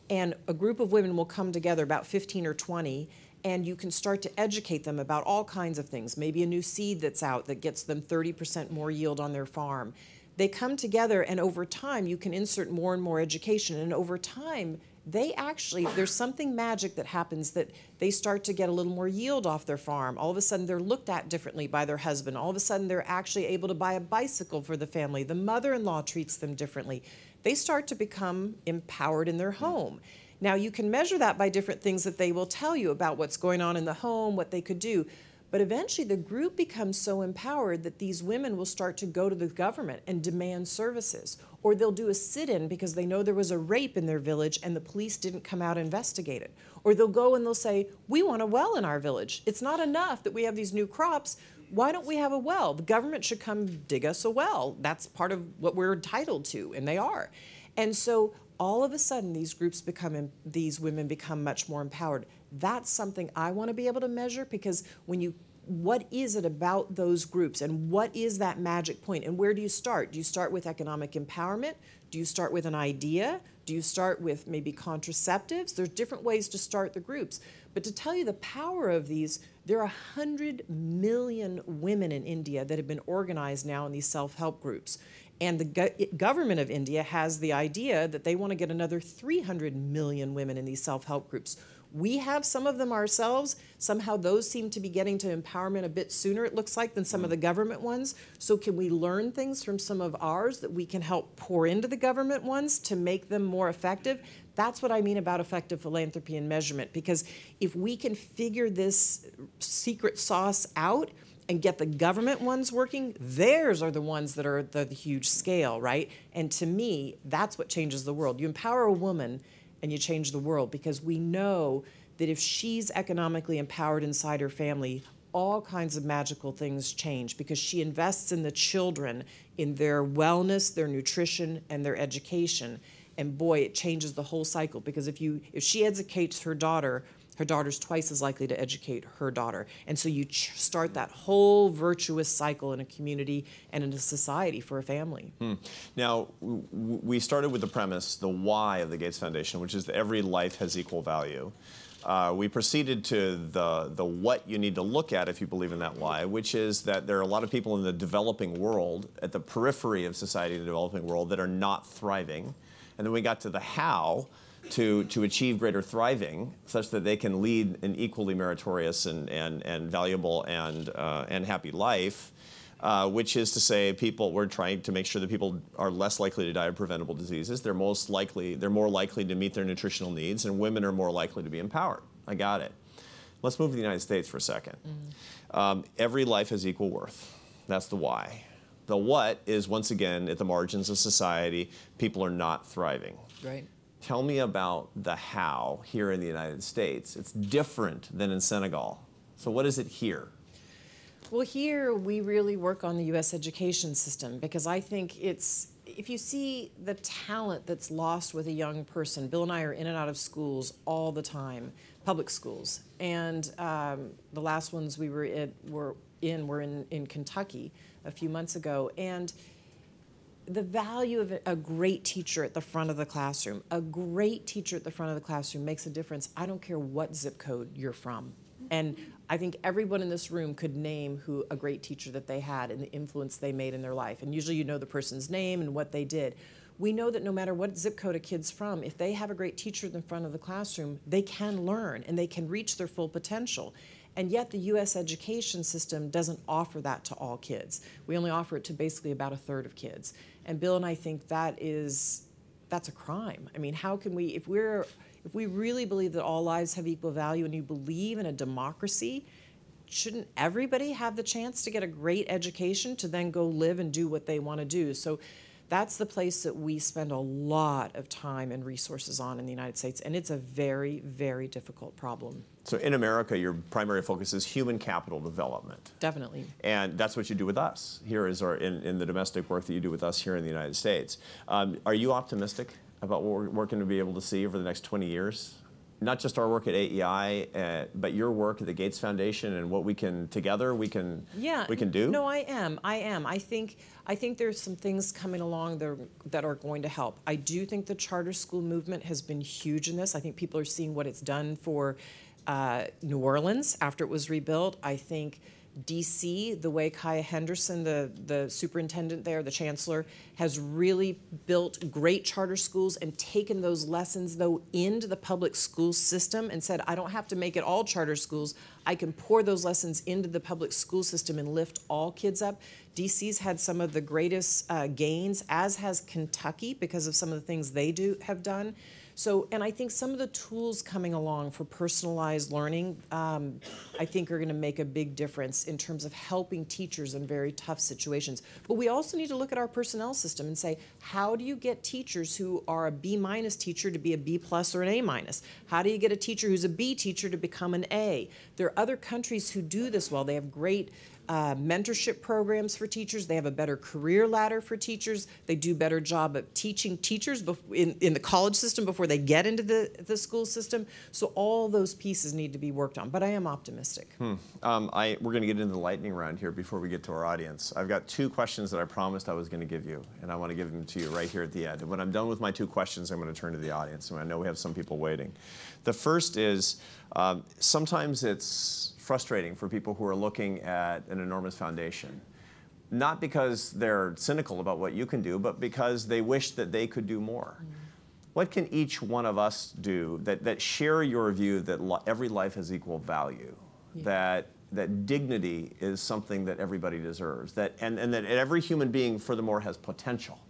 Speaker 2: And a group of women will come together, about 15 or 20, and you can start to educate them about all kinds of things. Maybe a new seed that's out that gets them 30% more yield on their farm. They come together, and over time, you can insert more and more education. And over time, there's something magic that happens that they start to get a little more yield off their farm. All of a sudden, they're looked at differently by their husband. All of a sudden, they're actually able to buy a bicycle for the family. The mother-in-law treats them differently. They start to become empowered in their home. Now, you can measure that by different things that they will tell you about what's going on in the home, what they could do. But eventually, the group becomes so empowered that these women will start to go to the government and demand services. Or they'll do a sit-in because they know there was a rape in their village and the police didn't come out and investigate it. Or they'll go and they'll say, we want a well in our village. It's not enough that we have these new crops. Why don't we have a well? The government should come dig us a well. That's part of what we're entitled to, and they are. And so all of a sudden, these women become much more empowered. That's something I want to be able to measure, because what is it about those groups, and what is that magic point, and where do you start? Do you start with economic empowerment? Do you start with an idea? Do you start with maybe contraceptives? There's different ways to start the groups. But to tell you the power of these, there are 100 million women in India that have been organized now in these self-help groups. And the government of India has the idea that they want to get another 300 million women in these self-help groups. We have some of them ourselves. Somehow those seem to be getting to empowerment a bit sooner, it looks like, than some of the government ones. So can we learn things from some of ours that we can help pour into the government ones to make them more effective? That's what I mean about effective philanthropy and measurement, because if we can figure this secret sauce out and get the government ones working, theirs are the ones that are the huge scale, right? And to me, that's what changes the world. You empower a woman and you change the world, because we know that if she's economically empowered inside her family, all kinds of magical things change, because she invests in the children, in their wellness, their nutrition, and their education. And boy, it changes the whole cycle, because if she educates her daughter's twice as likely to educate her daughter. And so you start that whole virtuous cycle in a community and in a society for a family.
Speaker 1: Now, we started with the premise, the why of the Gates Foundation, which is that every life has equal value. We proceeded to the what you need to look at if you believe in that why, which is that there are a lot of people in the developing world, at the periphery of society in the developing world, that are not thriving. And then we got to the how, to achieve greater thriving, such that they can lead an equally meritorious and valuable and happy life, which is to say, we're trying to make sure that people are less likely to die of preventable diseases. They're more likely to meet their nutritional needs, and women are more likely to be empowered. I got it. Let's move to the United States for a second. Every life has equal worth. That's the why. The what is, once again, at the margins of society, people are not thriving.
Speaker 2: Right.
Speaker 1: Tell me about the how here in the United States. It's different than in Senegal. So what is it here?
Speaker 2: Well, here we really work on the U.S. education system, because I think if you see the talent that's lost with a young person, Bill and I are in and out of schools all the time, public schools. And the last ones we were in Kentucky a few months ago. And the value of a great teacher at the front of the classroom, makes a difference. I don't care what zip code you're from. And I think everyone in this room could name a great teacher that they had and the influence they made in their life. And usually you know the person's name and what they did. We know that no matter what zip code a kid's from, if they have a great teacher in the front of the classroom, they can learn and they can reach their full potential. And yet the U.S. education system doesn't offer that to all kids. We only offer it to basically about a third of kids. And Bill and I think that's a crime. I mean, how can we, if we really believe that all lives have equal value and you believe in a democracy, shouldn't everybody have the chance to get a great education to then go live and do what they want to do? So that's the place that we spend a lot of time and resources on in the United States, and it's a very, very difficult problem.
Speaker 1: So in America, your primary focus is human capital development.
Speaker 2: Definitely.
Speaker 1: And that's what you do with us here, in the domestic work that you do with us here in the United States. Are you optimistic about what we're going to be able to see over the next 20 years? Not just our work at AEI, but your work at the Gates Foundation and what we can together we can do.
Speaker 2: No, I am. I think there's some things coming along that are going to help. I do think the charter school movement has been huge in this. I think people are seeing what it's done for New Orleans after it was rebuilt. I think DC, the way Kaya Henderson, the superintendent there, the chancellor, has really built great charter schools and taken those lessons, though, into the public school system and said, I don't have to make it all charter schools. I can pour those lessons into the public school system and lift all kids up. DC's had some of the greatest gains, as has Kentucky, because of some of the things they have done. So, and I think some of the tools coming along for personalized learning, I think are going to make a big difference in terms of helping teachers in very tough situations. But we also need to look at our personnel system and say, how do you get teachers who are a B- teacher to be a B+ or an A-? How do you get a teacher who's a B teacher to become an A? There are other countries who do this well. They have great mentorship programs for teachers. They have a better career ladder for teachers. They do a better job of teaching teachers in the college system before they get into the school system. So all those pieces need to be worked on, but I am optimistic.
Speaker 1: We're going to get into the lightning round here before we get to our audience. I've got 2 questions that I promised I was going to give you, and I want to give them to you right here at the end. And when I'm done with my 2 questions, I'm going to turn to the audience, and I know we have some people waiting. The first is, sometimes it's frustrating for people who are looking at an enormous foundation, not because they're cynical about what you can do, but because they wish that they could do more. What can each one of us do that share your view that every life has equal value, that dignity is something that everybody deserves, and that every human being, furthermore, has potential?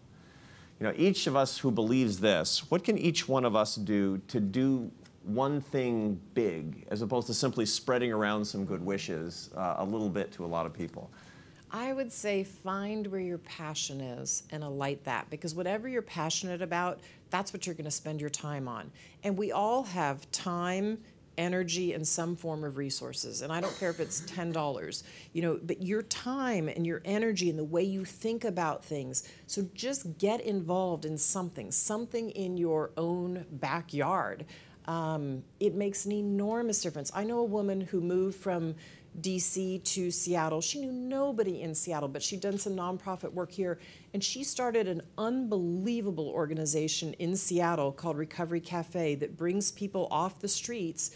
Speaker 1: You know, each of us who believes this, what can each one of us do to do one thing big, as opposed to simply spreading around some good wishes a little bit to a lot of people?
Speaker 2: I would say find where your passion is and alight that, because whatever you're passionate about, that's what you're going to spend your time on. And we all have time, energy, and some form of resources. And I don't care if it's $10, you know, but your time and your energy and the way you think about things. So just get involved in something in your own backyard. It makes an enormous difference. I know a woman who moved from DC to Seattle. She knew nobody in Seattle, but she'd done some nonprofit work here, and she started an unbelievable organization in Seattle called Recovery Cafe that brings people off the streets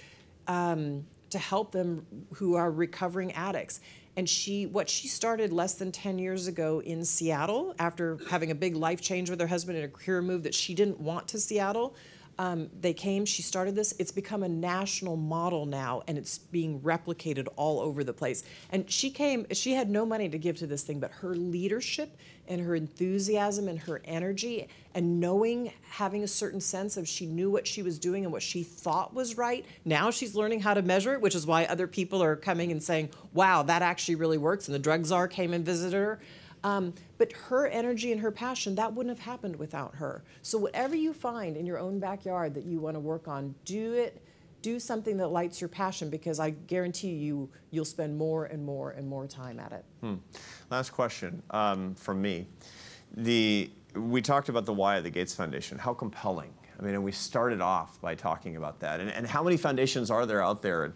Speaker 2: to help them who are recovering addicts. And what she started less than 10 years ago in Seattle, after having a big life change with her husband and a career move that she didn't want to Seattle, they came, she started this. It's become a national model now, and it's being replicated all over the place. And she had no money to give to this thing, but her leadership and her enthusiasm and her energy and having a certain sense of she knew what she was doing and what she thought was right. Now she's learning how to measure it, which is why other people are coming and saying, wow, that actually really works. And the drug czar came and visited her. But her energy and her passion, that wouldn't have happened without her. So whatever you find in your own backyard that you want to work on, do it. Do something that lights your passion, because I guarantee you'll spend more and more and more time at it.
Speaker 1: Last question from me. We talked about the why of the Gates Foundation. How compelling. I mean, and we started off by talking about that. And how many foundations are there out there?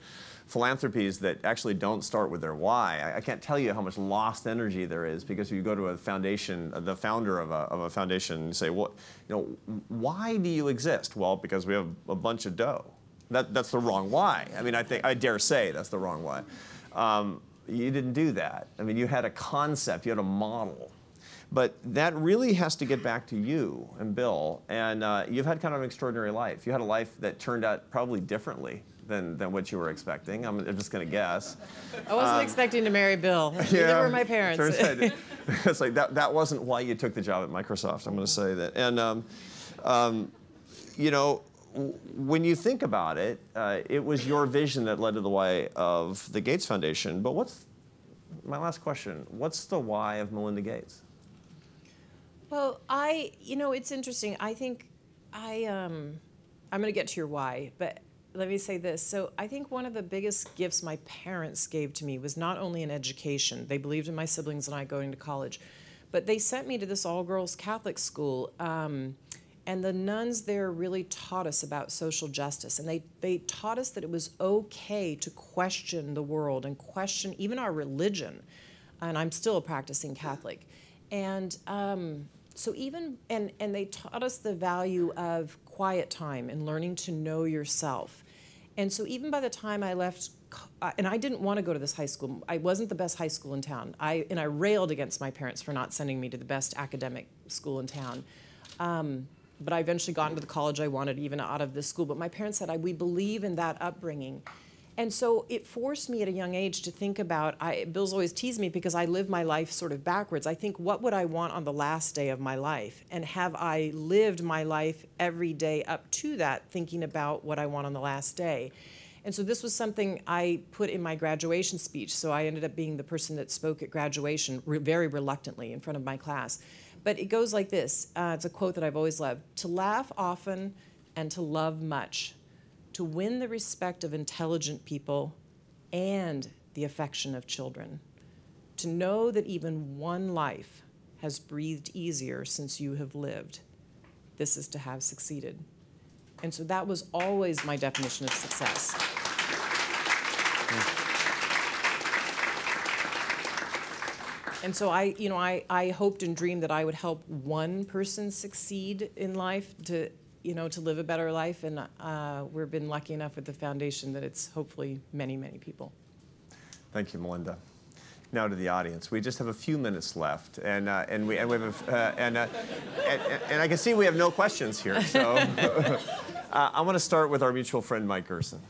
Speaker 1: Philanthropies that actually don't start with their why. I can't tell you how much lost energy there is, because if you go to a foundation, the founder of a foundation, and say, well, you know, why do you exist? Well, because we have a bunch of dough. That's the wrong why. I mean, I dare say that's the wrong why. You didn't do that. I mean, you had a concept, you had a model. But that really has to get back to you and Bill. And you've had kind of an extraordinary life. You had a life that turned out probably differently than what you were expecting. I'm just going to guess.
Speaker 2: I wasn't expecting to marry Bill. Neither were my parents.
Speaker 1: It's like that wasn't why you took the job at Microsoft. I'm going to say that. And you know, when you think about it, it was your vision that led to the why of the Gates Foundation. But what's my last question? What's the why of Melinda Gates?
Speaker 2: Well, you know, it's interesting. I think I'm going to get to your why, but let me say this. So I think one of the biggest gifts my parents gave to me was not only an education. They believed in my siblings and I going to college, but they sent me to this all-girls Catholic school. And the nuns there really taught us about social justice. And they taught us that it was okay to question the world and question even our religion. And I'm still a practicing Catholic. And so even, and they taught us the value of quiet time and learning to know yourself. And so even by the time I left, and I didn't want to go to this high school. I wasn't the best high school in town. I railed against my parents for not sending me to the best academic school in town. But I eventually got into the college I wanted, even out of this school. But my parents said, we believe in that upbringing. And so it forced me at a young age to think about, Bill's always teased me because I live my life sort of backwards. I think, what would I want on the last day of my life? And have I lived my life every day up to that, thinking about what I want on the last day? And so this was something I put in my graduation speech. So I ended up being the person that spoke at graduation very reluctantly in front of my class. But it goes like this. It's a quote that I've always loved. To laugh often and to love much. To win the respect of intelligent people and the affection of children. To know that even one life has breathed easier since you have lived. This is to have succeeded. And so that was always my definition of success. And so I hoped and dreamed that I would help one person succeed in life to live a better life. And we've been lucky enough with the foundation that it's hopefully many, many people.
Speaker 1: Thank you, Melinda. Now to the audience. We just have a few minutes left, and I can see we have no questions here. So I want to start with our mutual friend, Mike Gerson.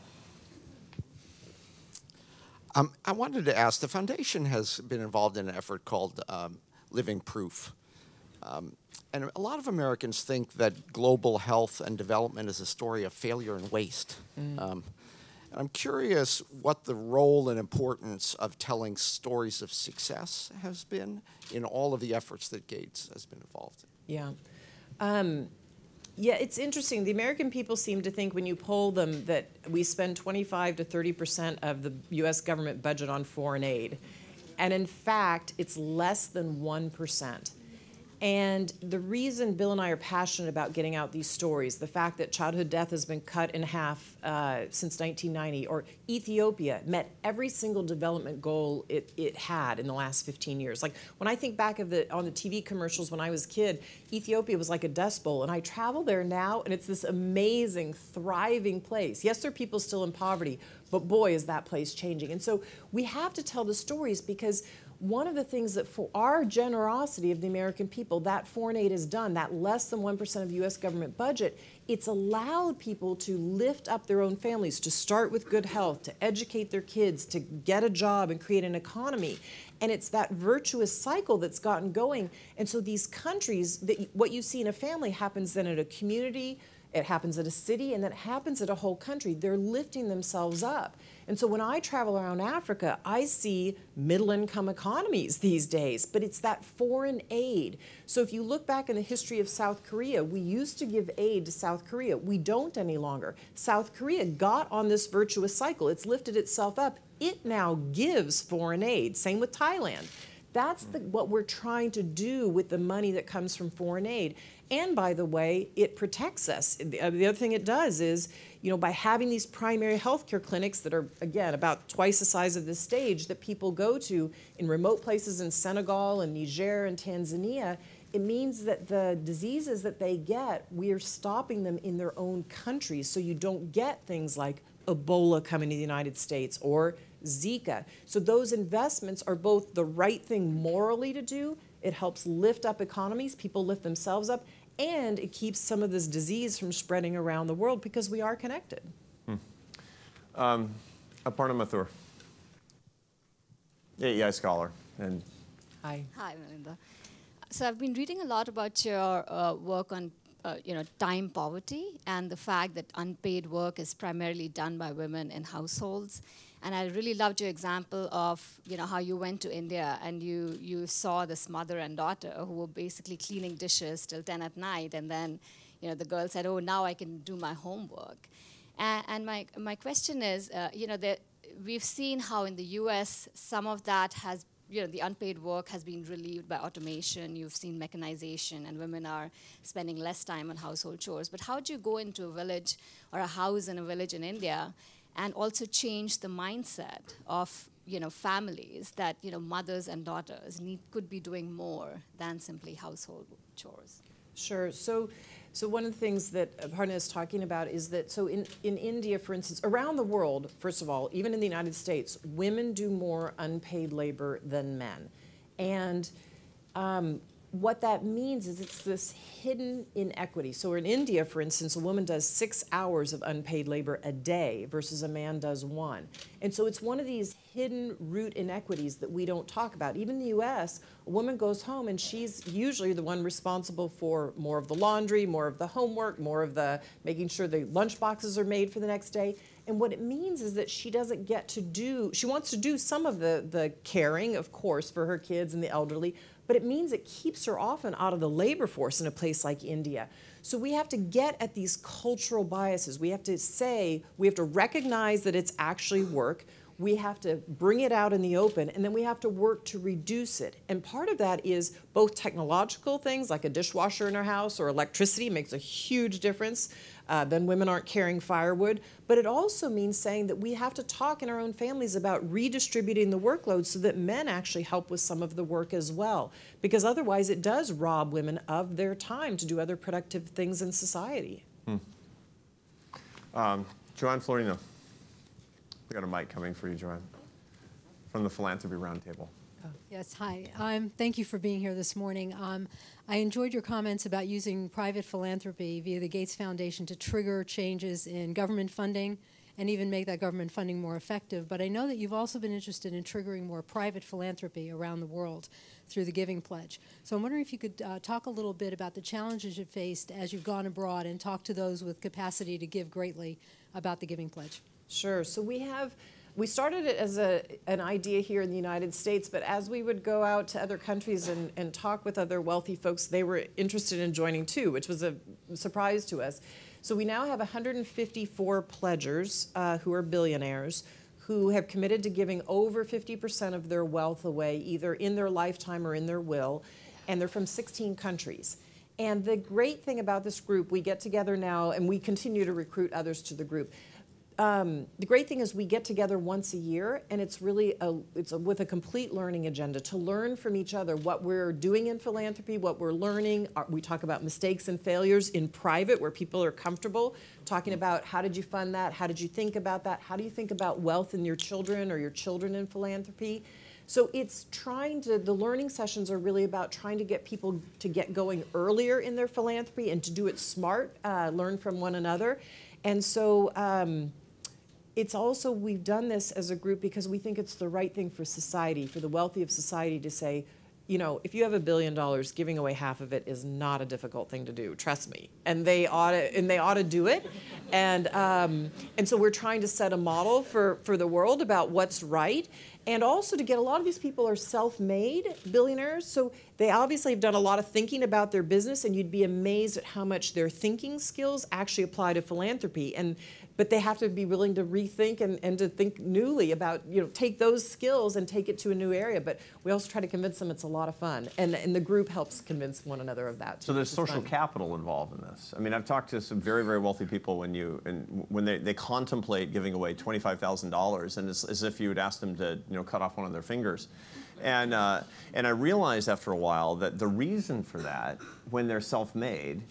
Speaker 3: I wanted to ask, the foundation has been involved in an effort called Living Proof. And a lot of Americans think that global health and development is a story of failure and waste. And I'm curious what the role and importance of telling stories of success has been in all of the efforts that Gates has been involved in.
Speaker 2: Yeah. Yeah, it's interesting. The American people seem to think when you poll them that we spend 25 to 30% of the U.S. government budget on foreign aid. And in fact, it's less than 1%. And the reason Bill and I are passionate about getting out these stories, the fact that childhood death has been cut in half since 1990, or Ethiopia met every single development goal it had in the last 15 years. Like when I think back on the TV commercials when I was a kid, Ethiopia was like a dust bowl, and I travel there now, and it's this amazing, thriving place. Yes, there are people still in poverty, but boy, is that place changing. And so we have to tell the stories because one of the things that for our generosity of the American people, that foreign aid has done, that less than 1% of U.S. government budget, it's allowed people to lift up their own families, to start with good health, to educate their kids, to get a job and create an economy. And it's that virtuous cycle that's gotten going. And so these countries, what you see in a family happens then at a community, it happens at a city, and then it happens at a whole country. They're lifting themselves up. And so when I travel around Africa, I see middle-income economies these days, but it's that foreign aid. So if you look back in the history of South Korea, we used to give aid to South Korea. We don't any longer. South Korea got on this virtuous cycle. It's lifted itself up. It now gives foreign aid. Same with Thailand. That's what we're trying to do with the money that comes from foreign aid. And by the way, it protects us. The other thing it does is, by having these primary health care clinics that are, again, about twice the size of this stage that people go to in remote places in Senegal and Niger and Tanzania, it means that the diseases that they get, we're stopping them in their own countries so you don't get things like Ebola coming to the United States or Zika. So those investments are both the right thing morally to do. It helps lift up economies, people lift themselves up, and it keeps some of this disease from spreading around the world because we are connected.
Speaker 1: Aparna Mathur, AEI scholar. And
Speaker 4: Hi, Melinda. So I've been reading a lot about your work on time poverty and the fact that unpaid work is primarily done by women in households. And I really loved your example of how you went to India and you saw this mother and daughter who were basically cleaning dishes till 10 at night, and then the girl said, "Oh, now I can do my homework." And my question is, we've seen how in the U.S. some of that has the unpaid work has been relieved by automation. You've seen mechanization, and women are spending less time on household chores. But how do you go into a village or a house in a village in India and also change the mindset of families that mothers and daughters could be doing more than simply household chores?
Speaker 2: Sure. So one of the ththings that Aparna is talking about is that, so in India, for instance, around the world, first of all, even in the United States, women do more unpaid labor than men. And what that means is it's this hidden inequity. So in India, for instance, a woman does 6 hours of unpaid labor a day versus a man does 1. And so it's one of these hidden root inequities that we don't talk about. Even in the US, a woman goes home and she's usually the one responsible for more of the laundry, more of the homework, more of the making sure the lunch boxes are made for the next day. And what it means is that she doesn't get to do, she wants to do some of the caring, of course, for her kids and the elderly, but it means it keeps her often out of the labor force in a place like India. So we have to get at these cultural biases. We have to recognize that it's actually work. We have to bring it out in the open, and then we have to work to reduce it. And part of that is both technological things, like a dishwasher in our house or electricity makes a huge difference. Then women aren't carrying firewood. But it also means saying that we have to talk in our own families about redistributing the workload so that men actually help with some of the work as well. Because otherwise it does rob women of their time to do other productive things in society.
Speaker 1: Joanne Florino. We got a mic coming for you, Joanne, from the Philanthropy Roundtable.
Speaker 5: Yes, hi. Thank you for being here this morning. I enjoyed your comments about using private philanthropy via the Gates Foundation to trigger changes in government funding and even make that government funding more effective. But I know that you've also been interested in triggering more private philanthropy around the world through the Giving Pledge. So I'm wondering if you could talk a little bit about the challenges you've faced as you've gone abroad and talk to those with capacity to give greatly about the Giving Pledge.
Speaker 2: Sure. So we started it as an idea here in the United States, but as we would go out to other countries and talk with other wealthy folks, they were interested in joining too, which was a surprise to us. So we now have 154 pledgers who are billionaires who have committed to giving over 50% of their wealth away, either in their lifetime or in their will, and they're from 16 countries. And the great thing about this group, we get together now and we continue to recruit others to the group. The great thing is we get together once a year, and it's really with a complete learning agenda to learn from each other what we're doing in philanthropy, what we're learning. We talk about mistakes and failures in private where people are comfortable, talking about how did you fund that, how did you think about that, how do you think about wealth in your children or your children in philanthropy. So it's the learning sessions are really about trying to get people to get going earlier in their philanthropy and to do it smart, learn from one another. And so it's also, we've done this as a group because we think it's the right thing for society, for the wealthy of society to say, if you have $1 billion, giving away half of it is not a difficult thing to do. Trust me. And they ought to do it. And so we're trying to set a model for the world about what's right. And also to get a lot of these people are self-made billionaires. So they obviously have done a lot of thinking about their business, and you'd be amazed at how much their thinking skills actually apply to philanthropy. But they have to be willing to rethink and to think newly about, take those skills and take it to a new area. But we also try to convince them it's a lot of fun. And the group helps convince one another of that.
Speaker 1: So there's social capital involved in this. I mean, I've talked to some very, very wealthy people when they contemplate giving away $25,000, and it's as if you would ask them to, cut off one of their fingers. And I realized after a while that the reason for that, when they're self-made,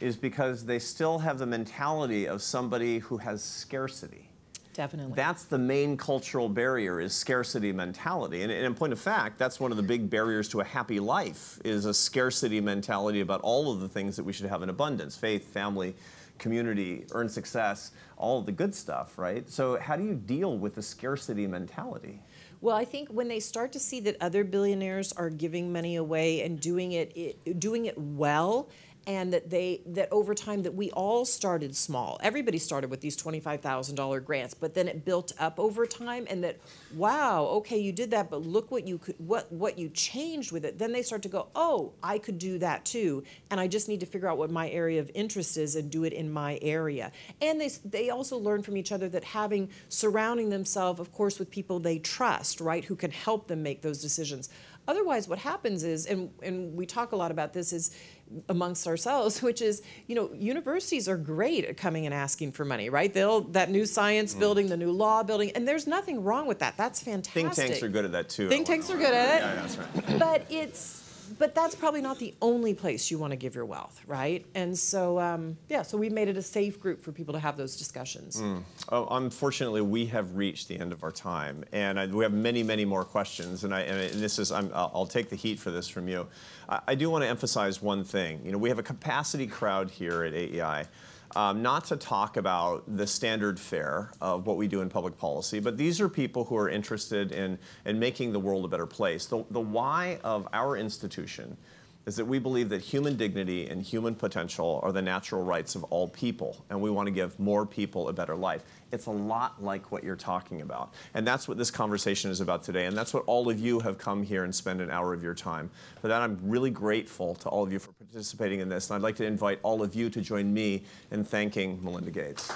Speaker 1: is because they still have the mentality of somebody who has scarcity.
Speaker 2: Definitely.
Speaker 1: That's the main cultural barrier, is scarcity mentality. And in point of fact, that's one of the big barriers to a happy life, is a scarcity mentality about all of the things that we should have in abundance: faith, family, community, earned success, all of the good stuff, right? So how do you deal with the scarcity mentality?
Speaker 2: Well, I think when they start to see that other billionaires are giving money away and doing it well, and that over time that we all started small. Everybody started with these $25,000 grants, but then it built up over time, and that, wow, okay, you did that, but look what you changed with it. Then they start to go, oh, I could do that too, and I just need to figure out what my area of interest is and do it in my area. And they also learn from each other that surrounding themselves, of course, with people they trust, right, who can help them make those decisions. Otherwise, what happens is, and we talk a lot about this, is amongst ourselves, which is, universities are great at coming and asking for money, right? That new science building, the new law building, and there's nothing wrong with that. That's fantastic.
Speaker 1: Think tanks are good at that too.
Speaker 2: Think tanks are good at it.
Speaker 1: Yeah, that's right.
Speaker 2: But that's probably not the only place you want to give your wealth, right? And so, so we made it a safe group for people to have those discussions.
Speaker 1: Oh, unfortunately, we have reached the end of our time, and we have many, many more questions. And I'll take the heat for this from you. I do want to emphasize one thing. We have a capacity crowd here at AEI. Not to talk about the standard fare of what we do in public policy, but these are people who are interested in making the world a better place. The why of our institution is that we believe that human dignity and human potential are the natural rights of all people, and we want to give more people a better life. It's a lot like what you're talking about, and that's what this conversation is about today, and that's what all of you have come here and spend an hour of your time. For that, I'm really grateful to all of you for participating in this, and I'd like to invite all of you to join me in thanking Melinda Gates.